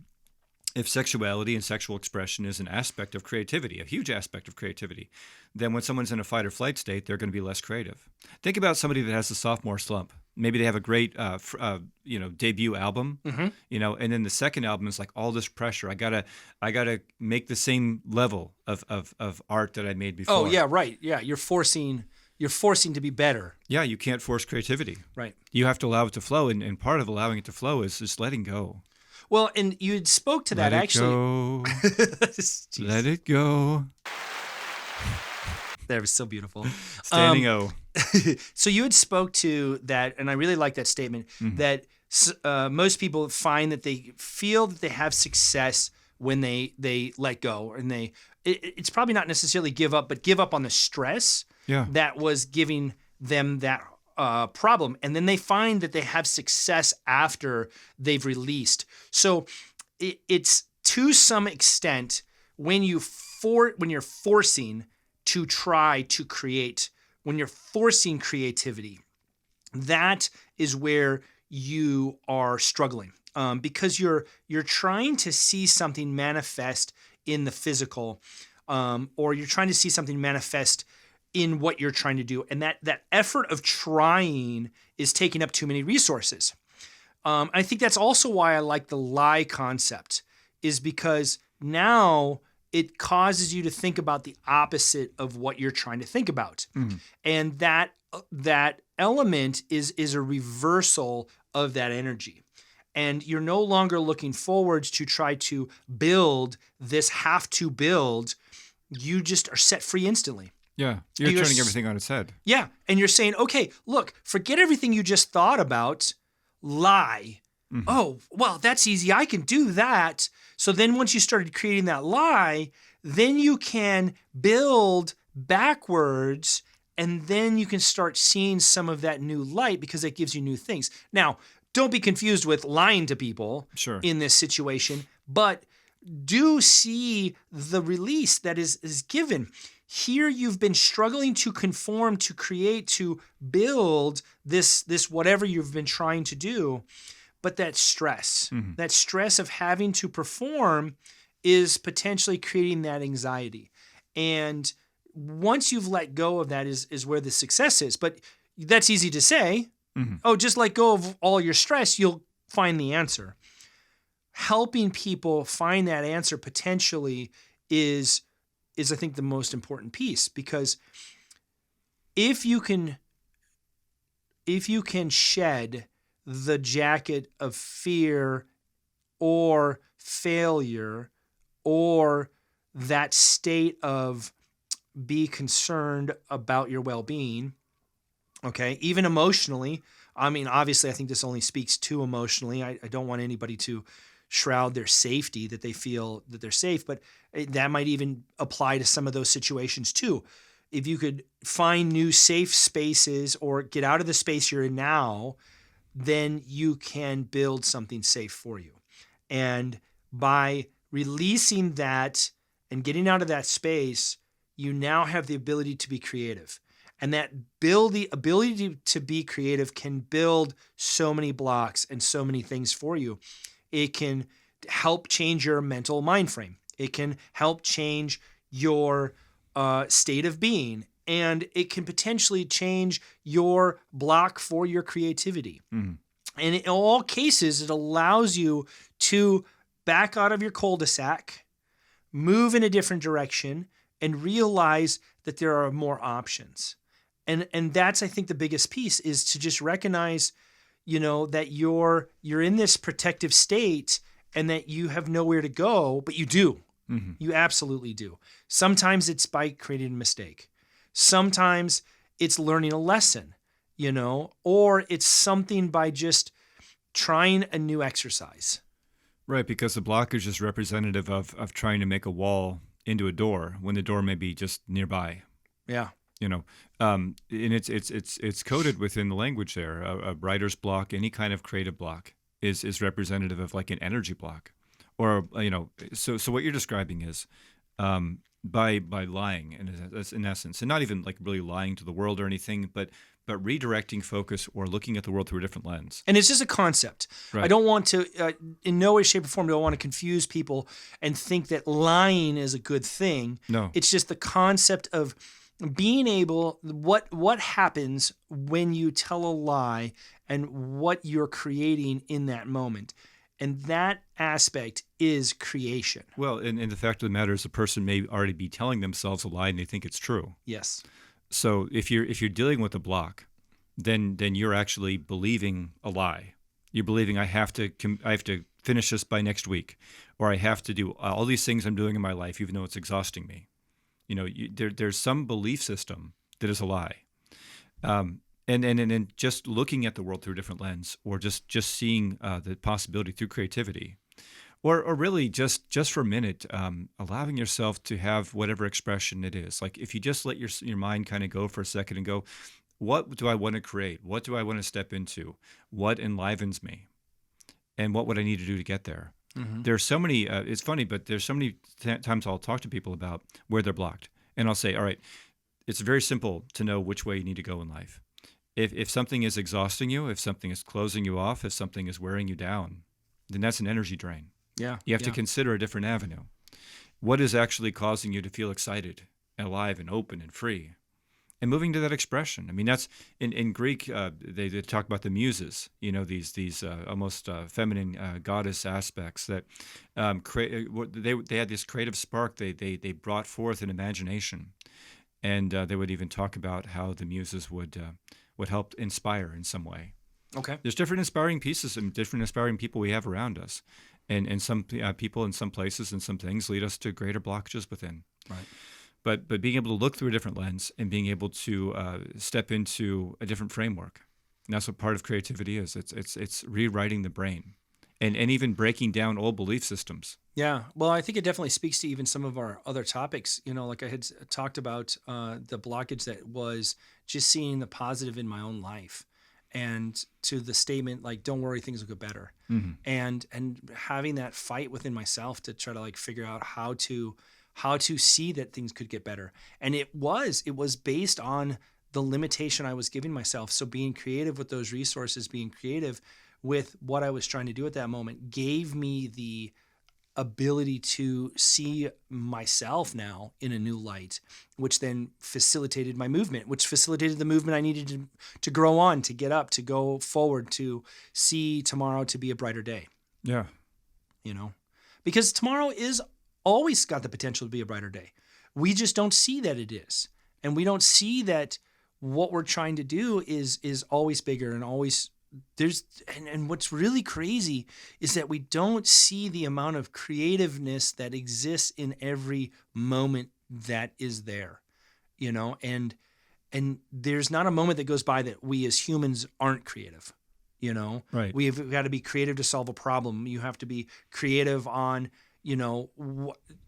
if sexuality and sexual expression is an aspect of creativity, a huge aspect of creativity, then when someone's in a fight or flight state, they're going to be less creative. Think about somebody that has a sophomore slump. Maybe they have a great, debut album, and then the second album is like all this pressure. I gotta make the same level of art that I made before. Oh yeah, right. Yeah, you're forcing to be better. Yeah, you can't force creativity. Right. You have to allow it to flow, and part of allowing it to flow is just letting go. Well, and you spoke to that Let it actually. Go. Let it go. That was so beautiful. Standing O. So you had spoke to that, and I really like that statement, that most people find that they feel that they have success when they let go, and it's probably not necessarily give up, but give up on the stress that was giving them that problem, and then they find that they have success after they've released. So it's to some extent when you're forcing to try to create, when you're forcing creativity, that is where you are struggling, because you're trying to see something manifest in the physical, or you're trying to see something manifest in what you're trying to do. And that effort of trying is taking up too many resources. I think that's also why I like the lie concept, is because now it causes you to think about the opposite of what you're trying to think about. And that element is a reversal of that energy. And you're no longer looking forward to try to build this have to build. You just are set free instantly. Yeah, you're turning everything on its head. Yeah, and you're saying, okay, look, forget everything you just thought about, lie. Oh, well, that's easy. I can do that. So then once you started creating that lie, then you can build backwards, and then you can start seeing some of that new light because it gives you new things. Now, don't be confused with lying to people in this situation, but do see the release that is given. Here you've been struggling to conform, to create, to build this whatever you've been trying to do. But that stress of having to perform is potentially creating that anxiety. And once you've let go of that is where the success is. But that's easy to say. Oh, just let go of all your stress, you'll find the answer. Helping people find that answer potentially is I think the most important piece, because if you can shed the jacket of fear or failure or that state of be concerned about your well-being, okay, even emotionally. I mean, obviously, I think this only speaks to emotionally. I don't want anybody to shroud their safety, that they feel that they're safe, but that might even apply to some of those situations too. If you could find new safe spaces or get out of the space you're in now, then you can build something safe for you. And by releasing that and getting out of that space, you now have the ability to be creative. And that ability to be creative can build so many blocks and so many things for you. It can help change your mental mind frame. It can help change your state of being, and it can potentially change your block for your creativity. Mhm. And in all cases, it allows you to back out of your cul-de-sac, move in a different direction, and realize that there are more options. And that's, I think, the biggest piece is to just recognize, that you're in this protective state and that you have nowhere to go, but you do. Mhm. You absolutely do. Sometimes it's by creating a mistake. Sometimes it's learning a lesson, or it's something by just trying a new exercise. Right, because the blockage is representative of trying to make a wall into a door when the door may be just nearby. Yeah. And it's coded within the language there. A writer's block, any kind of creative block, is representative of like an energy block, or So what you're describing is by lying in essence, and not even like really lying to the world or anything, but redirecting focus or looking at the world through a different lens. And it's just a concept. Right. I don't want to, in no way, shape, or form, do I want to confuse people and think that lying is a good thing. No. It's just the concept of being able, what happens when you tell a lie and what you're creating in that moment. And that aspect is creation. Well, and the fact of the matter is the person may already be telling themselves a lie and they think it's true. Yes. So if you're dealing with a block, then you're actually believing a lie. You're believing I have to finish this by next week, or I have to do all these things I'm doing in my life, even though it's exhausting me. There's some belief system that is a lie, and just looking at the world through a different lens, or just seeing the possibility through creativity. Or really just for a minute, allowing yourself to have whatever expression it is. Like if you just let your mind kind of go for a second and go, what do I want to create? What do I want to step into? What enlivens me? And what would I need to do to get there? Mm-hmm. There's so many, it's funny, but there's so many times I'll talk to people about where they're blocked. And I'll say, all right, it's very simple to know which way you need to go in life. If something is exhausting you, if something is closing you off, if something is wearing you down, then that's an energy drain. Yeah. You have to consider a different avenue. What is actually causing you to feel excited and alive and open and free? And moving to that expression. I mean, that's in Greek, they talk about the muses, these almost feminine goddess aspects that they had this creative spark. They brought forth an imagination. And they would even talk about how the muses would help inspire in some way. Okay. There's different inspiring pieces and different inspiring people we have around us. And some people in some places and some things lead us to greater blockages within. Right. But being able to look through a different lens and being able to step into a different framework, and that's what part of creativity is. It's rewriting the brain, and even breaking down old belief systems. Yeah. Well, I think it definitely speaks to even some of our other topics. Like I had talked about the blockage that was just seeing the positive in my own life. And to the statement, like, don't worry, things will get better. Mm-hmm. And having that fight within myself to try to figure out how to see that things could get better. And it was based on the limitation I was giving myself. So being creative with those resources, being creative with what I was trying to do at that moment gave me the ability to see myself now in a new light, which then facilitated my movement, which facilitated the movement I needed to grow on, to get up, to go forward, to see tomorrow to be a brighter day. Yeah. Because tomorrow is always got the potential to be a brighter day. We just don't see that it is. And we don't see that what we're trying to do is always bigger and always and what's really crazy is that we don't see the amount of creativeness that exists in every moment that is there, and there's not a moment that goes by that we as humans aren't creative, Right. We've got to be creative to solve a problem. You have to be creative on,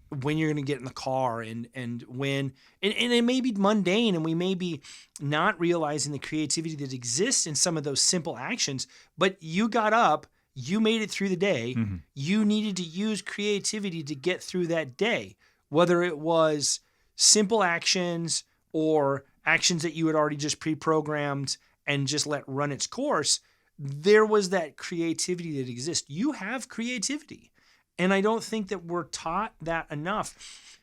when you're going to get in the car and when, and it may be mundane and we may be not realizing the creativity that exists in some of those simple actions, but you got up, you made it through the day. Mm-hmm. You needed to use creativity to get through that day, whether it was simple actions or actions that you had already just pre-programmed and just let run its course. There was that creativity that exists. You have creativity. And I don't think that we're taught that enough.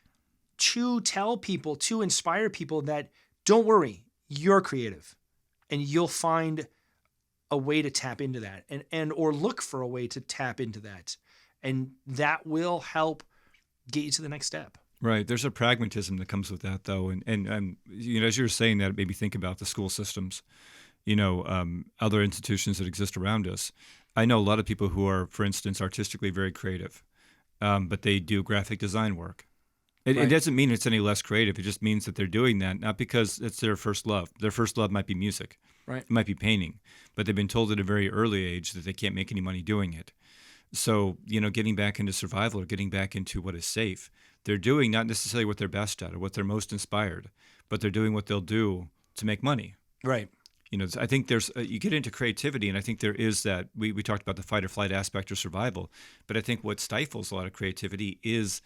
to tell people, to inspire people that don't worry, you're creative and you'll find a way to tap into that and or look for a way to tap into that. And that will help get you to the next step. Right. There's a pragmatism that comes with that, though. And you know, as you were saying that, it made me think about the school systems, you know, other institutions that exist around us. I know a lot of people who are, for instance, artistically very creative, but they do graphic design work. It doesn't mean it's any less creative. It just means that they're doing that, not because it's their first love. Their first love might be music. Right. It might be painting, but they've been told at a very early age that they can't make any money doing it. So, you know, getting back into survival or getting back into what is safe, they're doing not necessarily what they're best at or what they're most inspired, but they're doing what they'll do to make money. Right. You know, I think there's, you get into creativity, and I think there is that, we talked about the fight or flight aspect of survival, but I think what stifles a lot of creativity is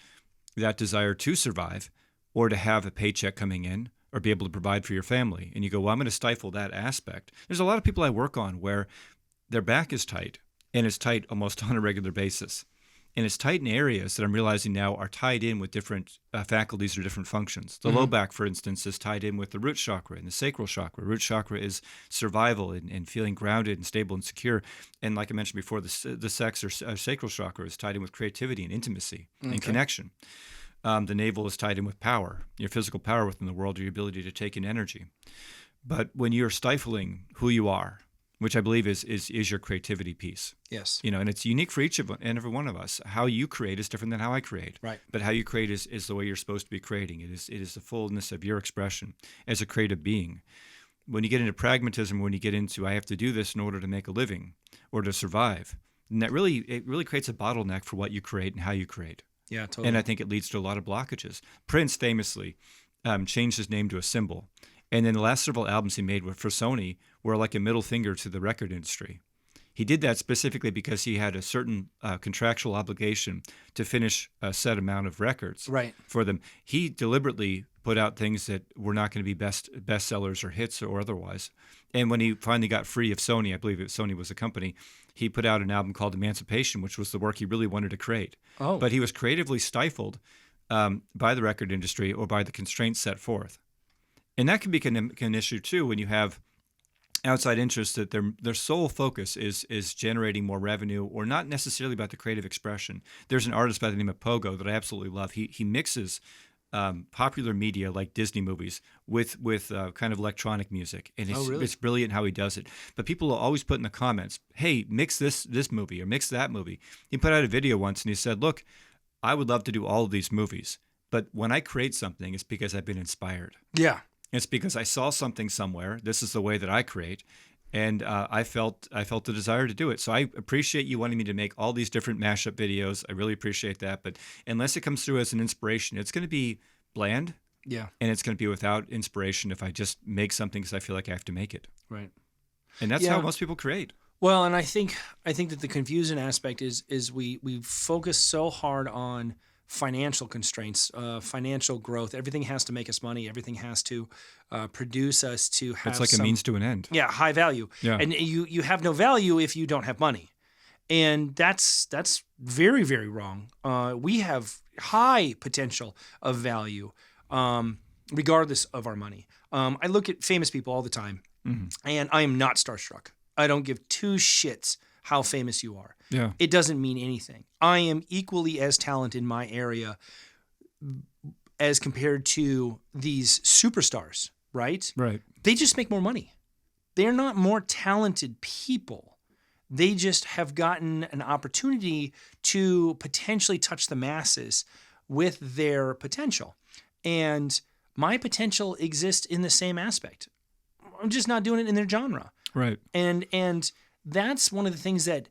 that desire to survive or to have a paycheck coming in or be able to provide for your family. And you go, well, I'm going to stifle that aspect. There's a lot of people I work on where their back is tight, and it's tight almost on a regular basis. And it's tight in areas that I'm realizing now are tied in with different faculties or different functions. The low back, for instance, is tied in with the root chakra and the sacral chakra. Root chakra is survival and feeling grounded and stable and secure. And like I mentioned before, the sex or sacral chakra is tied in with creativity and intimacy and connection. The navel is tied in with power, your physical power within the world, or your ability to take in energy. But when you're stifling who you are, which I believe is your creativity piece. Yes. You know, and it's unique for each of and every one of us. How you create is different than how I create. Right. But how you create is the way you're supposed to be creating. It is the fullness of your expression as a creative being. When you get into pragmatism, when you get into I have to do this in order to make a living or to survive, and it really creates a bottleneck for what you create and how you create. Yeah, totally. And I think it leads to a lot of blockages. Prince famously changed his name to a symbol. And then the last several albums he made for Sony were like a middle finger to the record industry. He did that specifically because he had a certain contractual obligation to finish a set amount of records for them. He deliberately put out things that were not going to be bestsellers or hits or otherwise. And when he finally got free of Sony, I believe Sony was a company, he put out an album called Emancipation, which was the work he really wanted to create. Oh. But he was creatively stifled by the record industry or by the constraints set forth. And that can be an issue too when you have outside interests that their sole focus is generating more revenue or not necessarily about the creative expression. There's an artist by the name of Pogo that I absolutely love. He mixes popular media like Disney movies with kind of electronic music, and it's brilliant how he does it. But people will always put in the comments, "Hey, mix this movie or mix that movie." He put out a video once and he said, "Look, I would love to do all of these movies, but when I create something, it's because I've been inspired." Yeah. It's because I saw something somewhere. This is the way that I create, and I felt the desire to do it. So I appreciate you wanting me to make all these different mashup videos. I really appreciate that. But unless it comes through as an inspiration, it's going to be bland. Yeah. And it's going to be without inspiration if I just make something because I feel like I have to make it. Right. And that's how most people create. Well, and I think that the confusion aspect is we focus so hard on financial constraints, financial growth. Everything has to make us money. Everything has to produce us to have. It's like a means to an end. Yeah, high value. Yeah. And you have no value if you don't have money, and that's very, very wrong. We have high potential of value, regardless of our money. I look at famous people all the time, and I am not starstruck. I don't give two shits how famous you are. Yeah. It doesn't mean anything. I am equally as talented in my area as compared to these superstars, right? Right. They just make more money. They're not more talented people. They just have gotten an opportunity to potentially touch the masses with their potential. And my potential exists in the same aspect. I'm just not doing it in their genre. Right. And that's one of the things that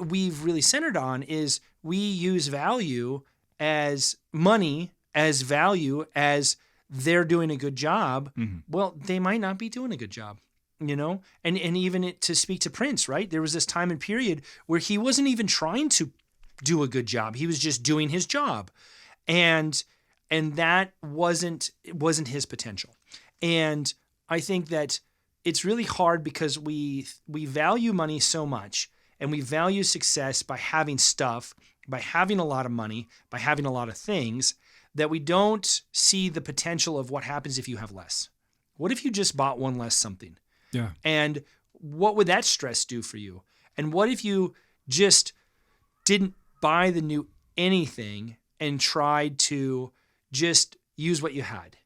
we've really centered on is we use value as money, as value, as they're doing a good job. Well, they might not be doing a good job, you know? And even to speak to Prince, right? There was this time and period where he wasn't even trying to do a good job. He was just doing his job. And that wasn't his potential. And I think that it's really hard because we value money so much, and we value success by having stuff, by having a lot of money, by having a lot of things, that we don't see the potential of what happens if you have less. What if you just bought one less something? Yeah. And what would that stress do for you? And what if you just didn't buy the new anything and tried to just use what you had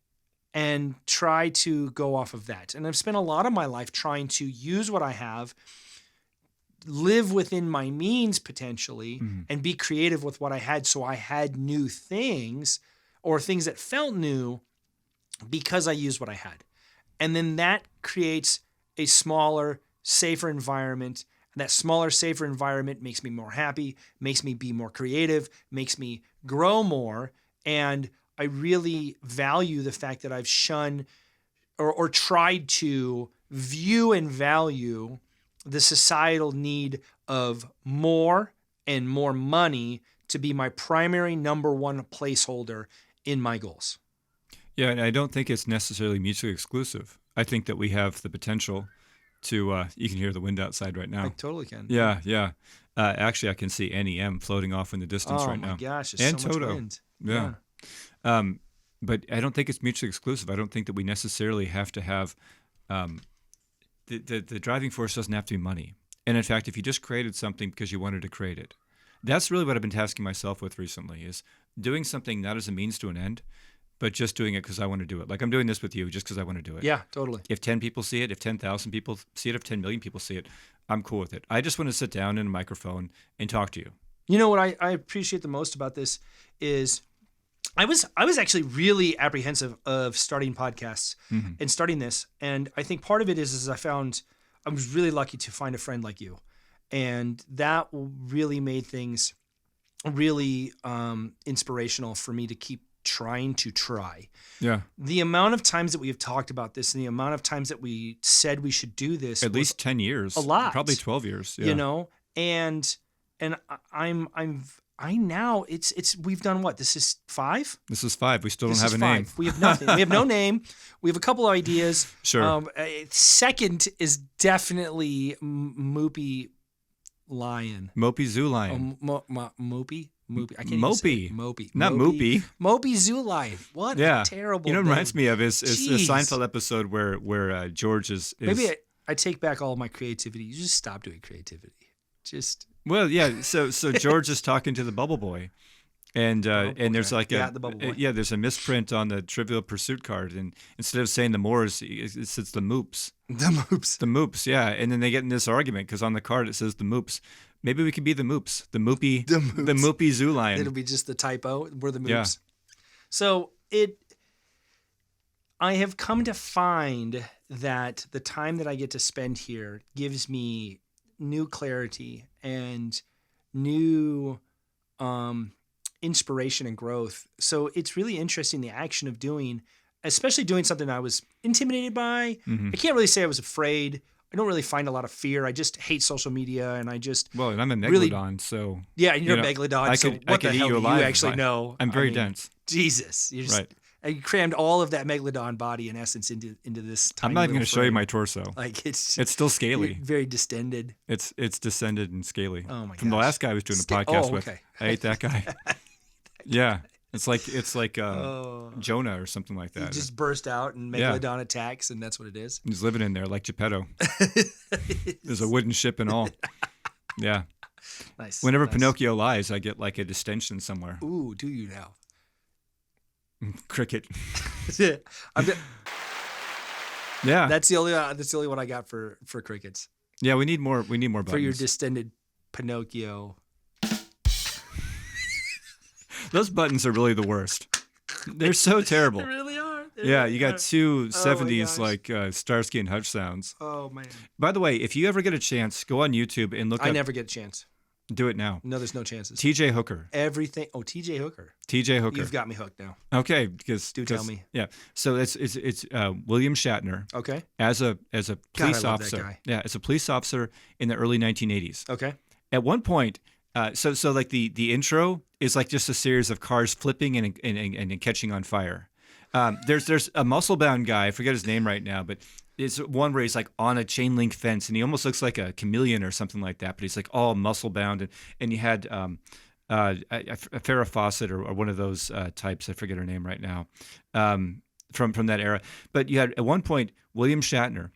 and try to go off of that? And I've spent a lot of my life trying to use what I have, live within my means potentially, and be creative with what I had. So I had new things or things that felt new because I used what I had. And then that creates a smaller, safer environment. And that smaller, safer environment makes me more happy, makes me be more creative, makes me grow more. And I really value the fact that I've shunned or tried to view and value the societal need of more and more money to be my primary number one placeholder in my goals. Yeah, and I don't think it's necessarily mutually exclusive. I think that we have the potential to, you can hear the wind outside right now. I totally can. Yeah. Actually, I can see NEM floating off in the distance right now. Oh my gosh, there's and so much Toto. wind. Yeah. But I don't think it's mutually exclusive. I don't think that we necessarily have to have, the driving force doesn't have to be money. And in fact, if you just created something because you wanted to create it, that's really what I've been tasking myself with recently, is doing something not as a means to an end, but just doing it because I want to do it. Like I'm doing this with you just because I want to do it. Yeah, totally. If 10 people see it, if 10,000 people see it, if 10 million people see it, I'm cool with it. I just want to sit down in a microphone and talk to you. You know what I appreciate the most about this is I was actually really apprehensive of starting podcasts and starting this. And I think part of it is I was really lucky to find a friend like you. And that really made things really inspirational for me to keep trying to try. Yeah. The amount of times that we have talked about this and the amount of times that we said we should do this. At least 10 years. A lot. Probably 12 years. Yeah. You know, and we've done what? This is 5? This is 5. We still don't This have is a 5. name. We have nothing. We have no name. We have a couple of ideas. Sure. Second is definitely Moopy Lion. Mopey Zoo Lion. Moopy? I can't Mopey. even say Mopey. Not Moopy. Mopey Zoo Lion. What a terrible You know what it name. reminds me of is a Jeez. Seinfeld episode where George is Maybe I take back all of my creativity. You just stop doing creativity. Just... Well, yeah. So George is talking to the Bubble Boy, and there's like the Bubble Boy. there's a misprint on the Trivial Pursuit card, and instead of saying the Moors, it's the Moops. The Moops. The Moops, yeah. And then they get in this argument because on the card it says the Moops. Maybe we could be the Moops, the Moopy Zoo Lion. It'll be just the typo. We're the Moops. Yeah. So I have come to find that the time that I get to spend here gives me new clarity and new inspiration and growth. So it's really interesting, the action of doing, especially doing something I was intimidated by. I can't really say I was afraid. I don't really find a lot of fear. I just hate social media, and I just... Well, and I'm a megalodon, really, so... Yeah, and you're a megalodon, I so could what the eat hell you do alive you actually know? I'm very dense. Jesus. You're just, right. And you crammed all of that megalodon body, in essence, into this tiny I'm not even going to show you my torso. Like it's still scaly. Very distended. It's descended and scaly. Oh my From the last guy I was doing a podcast with. I ate that guy. Yeah. It's like Jonah or something like that. He just burst out and megalodon attacks, and that's what it is. He's living in there like Geppetto. There's a wooden ship and all. Yeah. Nice. Whenever Pinocchio lies, I get like a distension somewhere. Ooh, do you now? Cricket. Yeah. Yeah. That's the only one I got for crickets. Yeah, we need more buttons. For your distended Pinocchio. Those buttons are really the worst. They're so terrible. They really are. You got two 70s like Starsky and Hutch sounds. Oh man. By the way, if you ever get a chance, go on YouTube and look up. I never get a chance. Do it now. No, there's no chances. TJ Hooker. Everything. Oh, TJ Hooker. TJ Hooker. You've got me hooked now. Okay, because tell me. Yeah. So it's William Shatner. Okay. As a police officer. That guy. Yeah, as a police officer in the early 1980s. Okay. At one point, so like the intro is like just a series of cars flipping and catching on fire. There's a muscle-bound guy, I forget his name right now, but it's one where he's like on a chain link fence and he almost looks like a chameleon or something like that, but he's like all muscle-bound. And you had Farrah Fawcett or one of those types. I forget her name right now. From that era. But you had at one point William Shatner.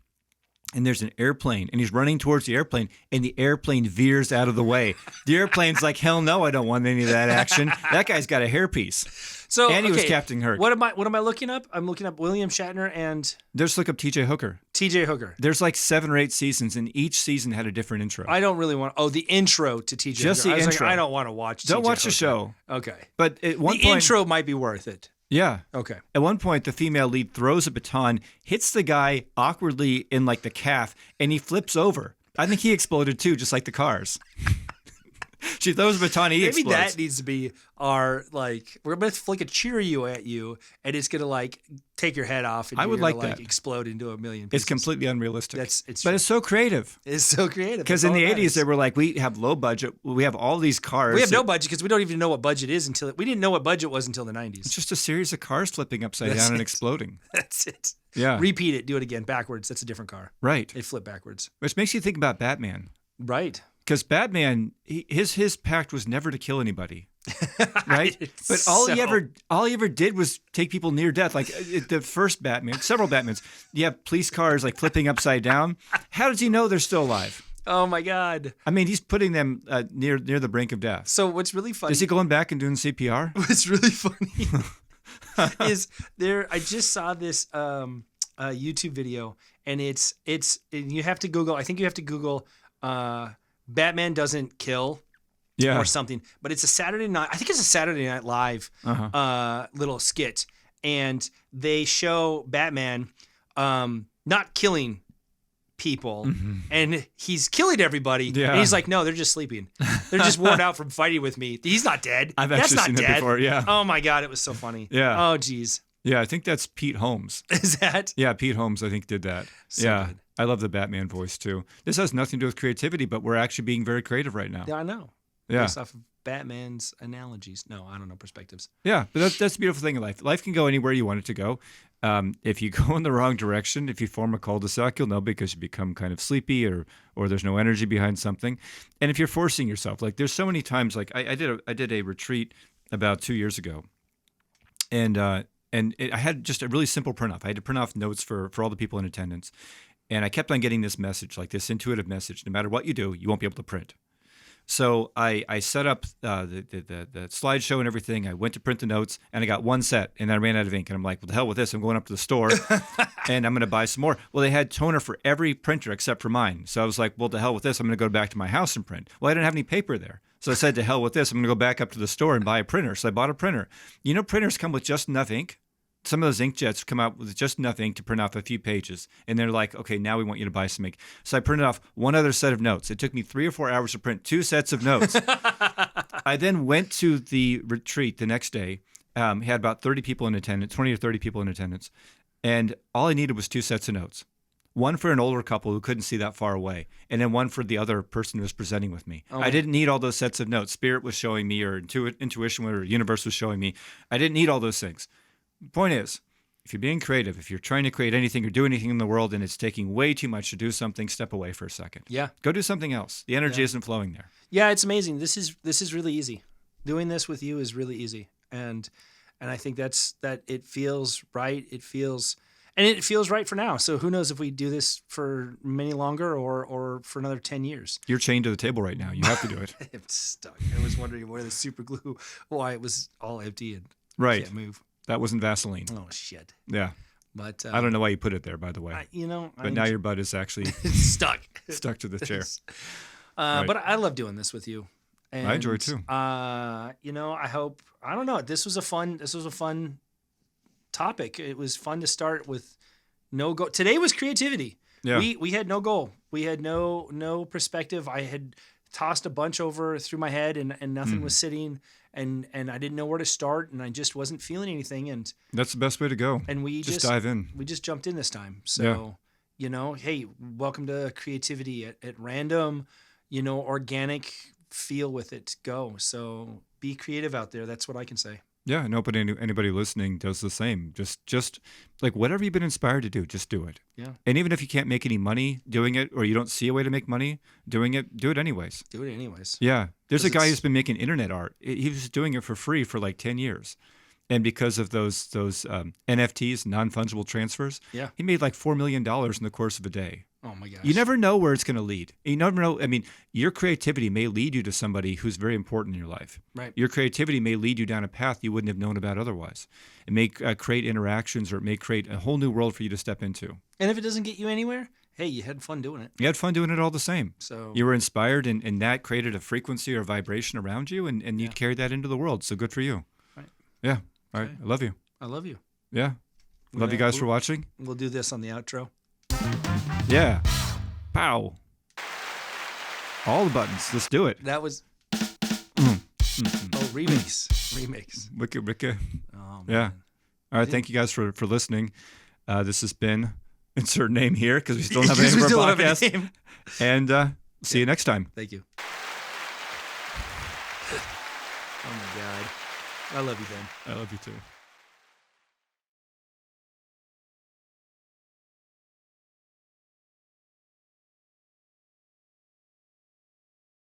And there's an airplane, and he's running towards the airplane, and the airplane veers out of the way. The airplane's like, hell no, I don't want any of that action. That guy's got a hairpiece. So, and he was Captain Kirk. What am I looking up? I'm looking up William Shatner and Just look up T.J. Hooker. T.J. Hooker. There's like 7 or 8 seasons, and each season had a different intro. I don't really want. Oh, the intro to T.J. Just Hooker. the intro. Like, I don't want to watch. Don't T.J. watch Hooker. the show. Okay. But at one the point, intro might be worth it. Yeah. Okay. At one point, the female lead throws a baton, hits the guy awkwardly in like the calf, and he flips over. I think he exploded too, just like the cars. She throws a baton, he Maybe explodes. that needs to be our, like, we're going to flick a Cheerio at you, and it's going to, like, take your head off, and I would you're gonna, like that. explode into a million pieces. It's completely unrealistic. It's but it's so creative. It's so creative. Because in the 80s, they were like, we have low budget. We have all these cars. We have no budget because we don't even know what budget is until we didn't know what budget was until the 90s. It's just a series of cars flipping upside down and exploding. That's it. Yeah. Repeat it. Do it again. Backwards. That's a different car. Right. They flip backwards. Which makes you think about Batman. Right. Because Batman, his pact was never to kill anybody, right? But all he ever did was take people near death. Like the first Batman, several Batmans, you have police cars like flipping upside down. How does he know they're still alive? Oh my God! I mean, he's putting them near the brink of death. So what's really funny is he going back and doing CPR? What's really funny is there. I just saw this YouTube video, and it's you have to Google. I think you have to Google. Batman doesn't kill, or something. But it's a Saturday night. I think it's a Saturday Night Live little skit, and they show Batman not killing people, and he's killing everybody. Yeah. And he's like, no, they're just sleeping. They're just worn out from fighting with me. He's not dead. I've That's actually not seen dead. that before. Yeah. Oh my God, it was so funny. Yeah. Oh geez. Yeah, I think that's Pete Holmes. Is that? Yeah, Pete Holmes, I think, did that. So yeah. good. I love the Batman voice, too. This has nothing to do with creativity, but we're actually being very creative right now. Yeah, I know. Yeah. Based off of Batman's analogies. No, I don't know, perspectives. Yeah, but that's the beautiful thing in life. Life can go anywhere you want it to go. If you go in the wrong direction, if you form a cul-de-sac, you'll know because you become kind of sleepy or there's no energy behind something. And if you're forcing yourself, like there's so many times, like I did a retreat about 2 years ago, and I had just a really simple print off. I had to print off notes for all the people in attendance. And I kept on getting this message, like this intuitive message, no matter what you do, you won't be able to print. So I set up the slideshow and everything. I went to print the notes, and I got one set, and I ran out of ink. And I'm like, well, the hell with this. I'm going up to the store, and I'm going to buy some more. Well, they had toner for every printer except for mine. So I was like, well, the hell with this. I'm going to go back to my house and print. Well, I didn't have any paper there. So I said, to hell with this. I'm going to go back up to the store and buy a printer. So I bought a printer. You know, printers come with just enough ink. Some of those inkjets come out with just enough ink to print off a few pages. And they're like, okay, now we want you to buy some ink. So I printed off one other set of notes. It took me 3 or 4 hours to print 2 sets of notes. I then went to the retreat the next day. Had about 30 people in attendance, 20 or 30 people in attendance. And all I needed was 2 sets of notes. One for an older couple who couldn't see that far away, and then one for the other person who was presenting with me. I didn't need all those sets of notes. Spirit was showing me, or intuition or universe was showing me. I didn't need all those things. Point is, if you're being creative, if you're trying to create anything or do anything in the world and it's taking way too much to do something, step away for a second. Yeah. Go do something else. The energy isn't flowing there. Yeah, it's amazing. This is really easy. Doing this with you is really easy. And I think that it feels right. It feels right for now. So who knows if we do this for many longer or for another 10 years. You're chained to the table right now. You have to do it. I'm stuck. I was wondering why it was all empty and right. can't move. That wasn't Vaseline. Oh shit! Yeah, but I don't know why you put it there, by the way. But now your butt is actually stuck to the chair. Right. But I love doing this with you. And, I enjoy it too. I hope. I don't know. This was a fun topic. It was fun to start with no goal. Today was creativity. Yeah. We had no goal. We had no perspective. I had tossed a bunch over through my head and nothing was sitting. And I didn't know where to start, and I just wasn't feeling anything. And that's the best way to go. And we just dive in. We just jumped in this time. So, hey, welcome to creativity at random, organic feel with it. Go. So be creative out there. That's what I can say. Yeah, no, but anybody listening does the same. Just like whatever you've been inspired to do, just do it. Yeah. And even if you can't make any money doing it, or you don't see a way to make money doing it, do it anyways. Do it anyways. Yeah. There's a 'Cause guy it's- who's been making internet art. He was doing it for free for like 10 years. And because of those NFTs, non-fungible transfers, Yeah. he made like $4 million in the course of a day. Oh my gosh. You never know where it's going to lead. You never know. I mean, your creativity may lead you to somebody who's very important in your life. Right. Your creativity may lead you down a path you wouldn't have known about otherwise. It may create interactions, or it may create a whole new world for you to step into. And if it doesn't get you anywhere, hey, you had fun doing it. You had fun doing it all the same. So You were inspired, and that created a frequency or vibration around you, and you carried that into the world. So good for you. Right. Yeah. All right. Okay. I love you. I love you. Yeah. Love you guys for watching. We'll do this on the outro. Yeah. Pow. All the buttons. Let's do it. That was Mm. remix. Remix. Wicca. Oh, man. Yeah. All right. Thank you guys for listening. This has been insert name here because we still don't have a name We for still our don't have a podcast. name. And see you next time. Thank you. Oh my God. I love you, Ben. I love you too.